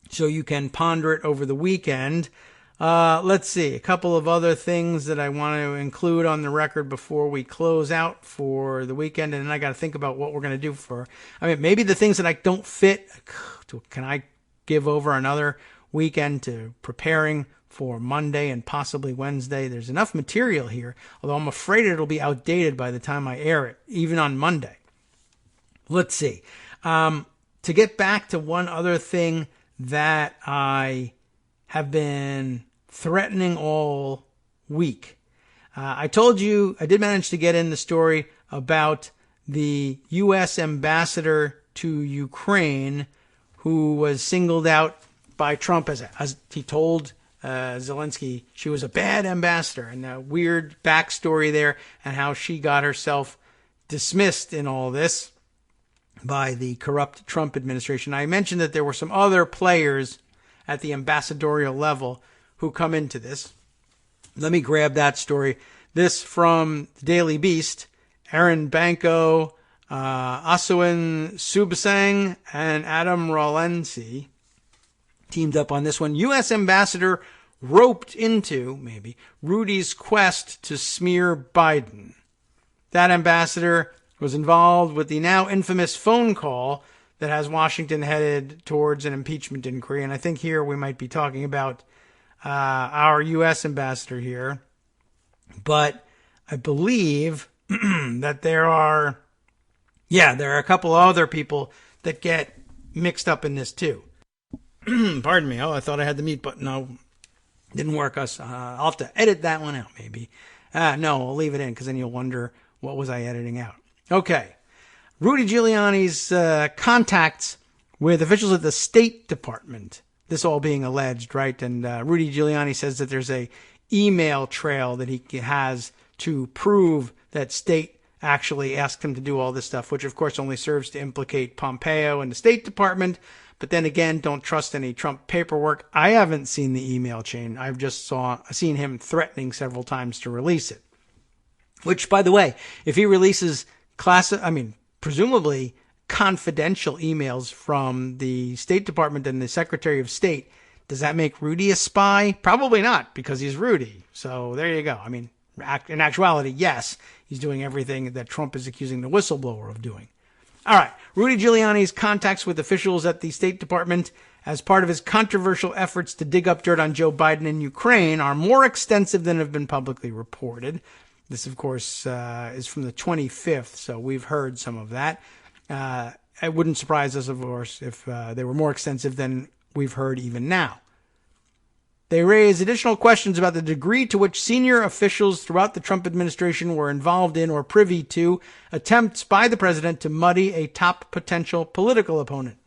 so you can ponder it over the weekend. Let's see. A couple of other things that I want to include on the record before we close out for the weekend. And then I got to think about what we're going to do maybe the things that I don't fit. Can I give over another weekend to preparing for Monday and possibly Wednesday? There's enough material here, although I'm afraid it'll be outdated by the time I air it, even on Monday. Let's see. To get back to one other thing that I have been threatening all week. I told you I did manage to get in the story about the U.S. ambassador to Ukraine who was singled out by Trump as he told Zelensky she was a bad ambassador, and a weird backstory there and how she got herself dismissed in all this by the corrupt Trump administration. I mentioned that there were some other players at the ambassadorial level who come into this. Let me grab that story. This from the Daily Beast. Aaron Banco, Aswin Subsang, and Adam Rolensi teamed up on this one. U.S. ambassador roped into, maybe, Rudy's quest to smear Biden. That ambassador was involved with the now infamous phone call that has Washington headed towards an impeachment inquiry. And I think here we might be talking about our U.S. ambassador here. But I believe that there are a couple other people that get mixed up in this too. Pardon me. Oh, I thought I had the mute button. No, didn't work. I'll have to edit that one out, maybe. No, I'll leave it in because then you'll wonder what was I editing out. Okay. Rudy Giuliani's contacts with officials at the State Department. This all being alleged, right? And Rudy Giuliani says that there's a email trail that he has to prove that State actually asked him to do all this stuff, which of course only serves to implicate Pompeo and the State Department. But then again, don't trust any Trump paperwork. I haven't seen the email chain. I've just seen him threatening several times to release it. Which, by the way, if he releases presumably confidential emails from the State Department and the Secretary of State, does that make Rudy a spy? Probably not, because he's Rudy. So there you go. I mean, in actuality, yes, he's doing everything that Trump is accusing the whistleblower of doing. All right. Rudy Giuliani's contacts with officials at the State Department as part of his controversial efforts to dig up dirt on Joe Biden and Ukraine are more extensive than have been publicly reported. This, of course, is from the 25th, so we've heard some of that. It wouldn't surprise us, of course, if they were more extensive than we've heard even now. They raise additional questions about the degree to which senior officials throughout the Trump administration were involved in or privy to attempts by the president to muddy a top potential political opponent.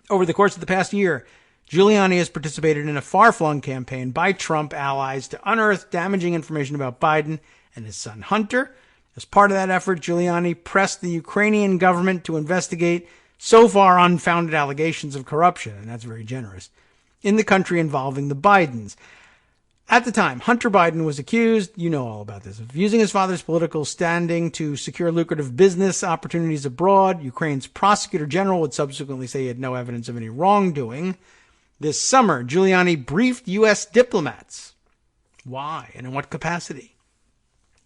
Over the course of the past year, Giuliani has participated in a far-flung campaign by Trump allies to unearth damaging information about Biden and his son Hunter. As part of that effort, Giuliani pressed the Ukrainian government to investigate so far unfounded allegations of corruption, and that's very generous, in the country involving the Bidens. At the time, Hunter Biden was accused, you know all about this, of using his father's political standing to secure lucrative business opportunities abroad. Ukraine's prosecutor general would subsequently say he had no evidence of any wrongdoing. This summer, Giuliani briefed U.S. diplomats. Why and in what capacity?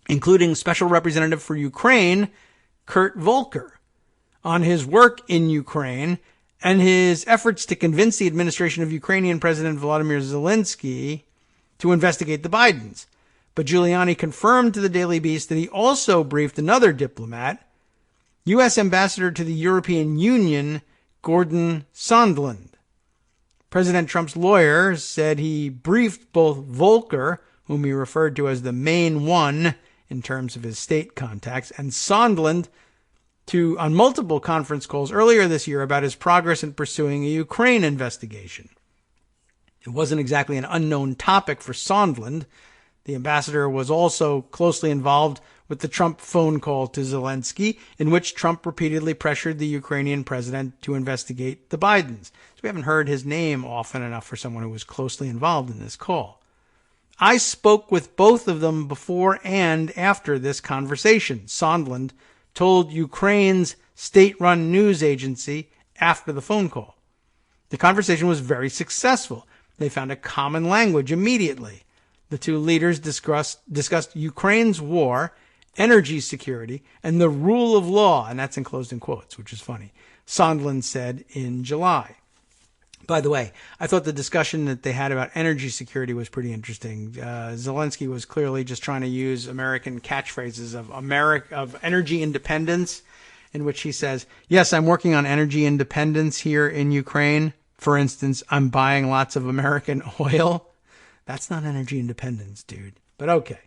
Including Special Representative for Ukraine, Kurt Volker on his work in Ukraine and his efforts to convince the administration of Ukrainian President Volodymyr Zelensky to investigate the Bidens. But Giuliani confirmed to the Daily Beast that he also briefed another diplomat, U.S. Ambassador to the European Union, Gordon Sondland. President Trump's lawyer said he briefed both Volker, whom he referred to as the main one in terms of his state contacts, and Sondland on multiple conference calls earlier this year about his progress in pursuing a Ukraine investigation. It wasn't exactly an unknown topic for Sondland. The ambassador was also closely involved with the Trump phone call to Zelensky, in which Trump repeatedly pressured the Ukrainian president to investigate the Bidens. So we haven't heard his name often enough for someone who was closely involved in this call. I spoke with both of them before and after this conversation, Sondland told Ukraine's state-run news agency after the phone call. The conversation was very successful. They found a common language immediately. The two leaders discussed Ukraine's war, energy security, and the rule of law, and that's enclosed in quotes, which is funny, Sondland said in July. By the way, I thought the discussion that they had about energy security was pretty interesting. Zelensky was clearly just trying to use American catchphrases of energy independence, in which he says, yes, I'm working on energy independence here in Ukraine. For instance, I'm buying lots of American oil. That's not energy independence, dude. But okay.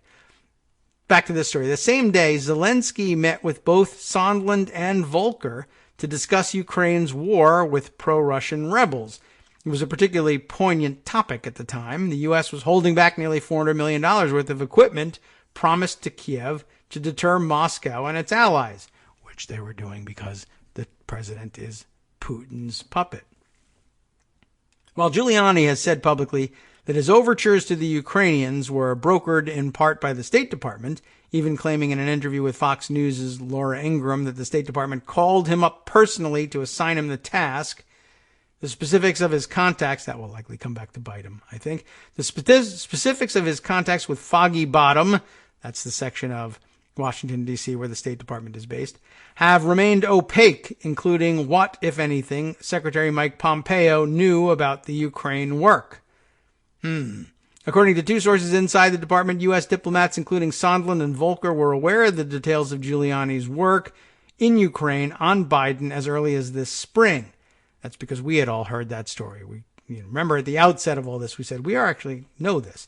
Back to this story. The same day, Zelensky met with both Sondland and Volker to discuss Ukraine's war with pro-Russian rebels. It was a particularly poignant topic at the time. The U.S. was holding back nearly $400 million worth of equipment promised to Kiev to deter Moscow and its allies, which they were doing because the president is Putin's puppet. While Giuliani has said publicly that his overtures to the Ukrainians were brokered in part by the State Department, even claiming in an interview with Fox News' Laura Ingraham that the State Department called him up personally to assign him the task. The specifics of his contacts, that will likely come back to bite him, I think. The specifics of his contacts with Foggy Bottom, that's the section of Washington, D.C., where the State Department is based, have remained opaque, including what, if anything, Secretary Mike Pompeo knew about the Ukraine work. According to two sources inside the department, U.S. diplomats, including Sondland and Volker, were aware of the details of Giuliani's work in Ukraine on Biden as early as this spring. That's because we had all heard that story. We remember at the outset of all this, we said, we actually know this.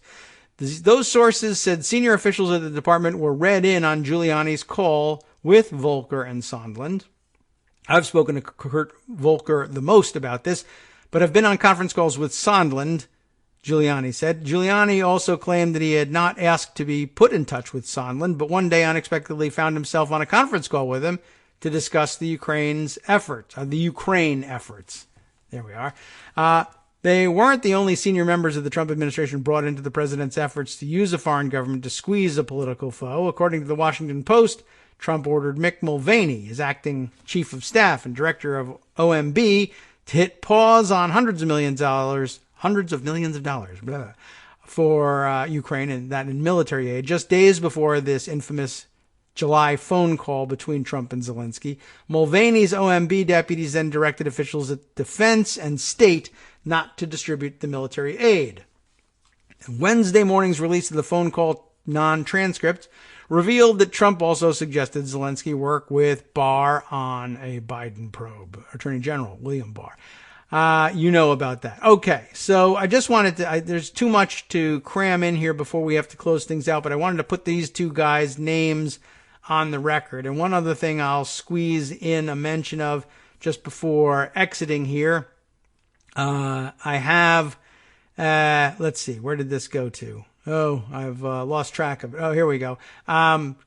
Those sources said senior officials at the department were read in on Giuliani's call with Volker and Sondland. I've spoken to Kurt Volker the most about this, but have been on conference calls with Sondland, Giuliani said. Giuliani also claimed that he had not asked to be put in touch with Sondland, but one day unexpectedly found himself on a conference call with him to discuss the Ukraine efforts. There we are. They weren't the only senior members of the Trump administration brought into the president's efforts to use a foreign government to squeeze a political foe. According to the Washington Post, Trump ordered Mick Mulvaney, his acting chief of staff and director of OMB, to hit pause on hundreds of millions of dollars for Ukraine, and that in military aid, just days before this infamous July phone call between Trump and Zelensky. Mulvaney's OMB deputies then directed officials at Defense and State not to distribute the military aid. Wednesday morning's release of the phone call non-transcript revealed that Trump also suggested Zelensky work with Barr on a Biden probe. Attorney General William Barr. You know about that. Okay, so I just wanted to, there's too much to cram in here before we have to close things out, but I wanted to put these two guys' names on the record. And one other thing I'll squeeze in a mention of just before exiting here. I have, let's see, where did this go to? Oh, I've lost track of it. Oh, here we go.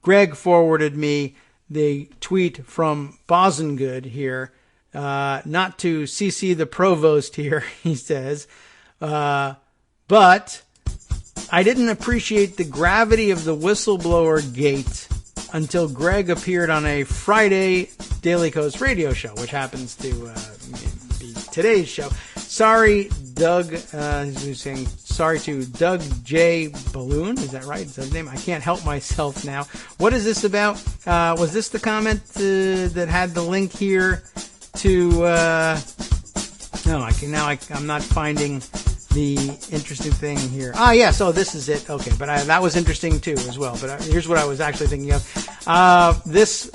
Greg forwarded me the tweet from Bosengood here. Not to CC the provost here, he says, but I didn't appreciate the gravity of the whistleblower gate until Greg appeared on a Friday Daily Kos radio show, which happens to be today's show. Sorry, Doug, who's saying sorry to Doug J. Balloon. Is that right? Is that his name? I can't help myself now. What is this about? Was this the comment that had the link here to? No, I'm not finding the interesting thing here. Yeah, so this is it. Okay, but that was interesting too as well. But here's what I was actually thinking of. This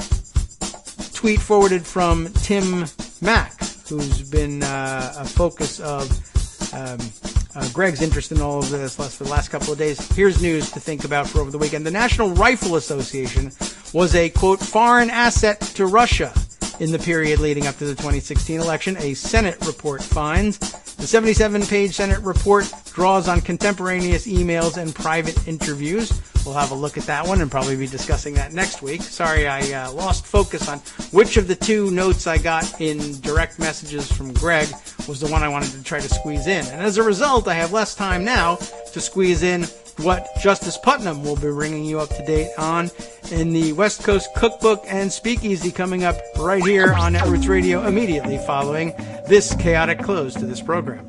tweet forwarded from Tim Mack, who's been a focus of Greg's interest in all of this for the last couple of days. Here's news to think about for over the weekend. The National Rifle Association was a, quote, foreign asset to Russia in the period leading up to the 2016 election, a Senate report finds. The 77-page Senate report draws on contemporaneous emails and private interviews. We'll have a look at that one and probably be discussing that next week. Sorry, I lost focus on which of the two notes I got in direct messages from Greg was the one I wanted to try to squeeze in. And as a result, I have less time now to squeeze in what Justice Putnam will be bringing you up to date on in the West Coast Cookbook and Speakeasy coming up right here on Netroots Radio immediately following this chaotic close to this program.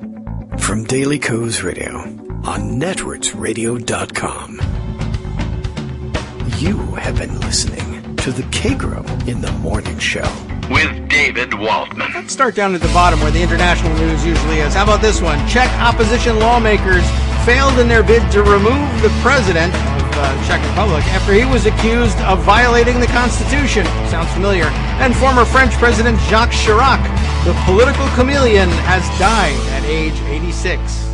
From Daily Co's Radio on netrootsradio.com. You have been listening to the Kagro in the Morning Show with David Waldman. Let's start down at the bottom where the international news usually is. How about this one? Czech opposition lawmakers failed in their bid to remove the president of the Czech Republic after he was accused of violating the Constitution. Sounds familiar. And former French President Jacques Chirac, the political chameleon, has died at age 86.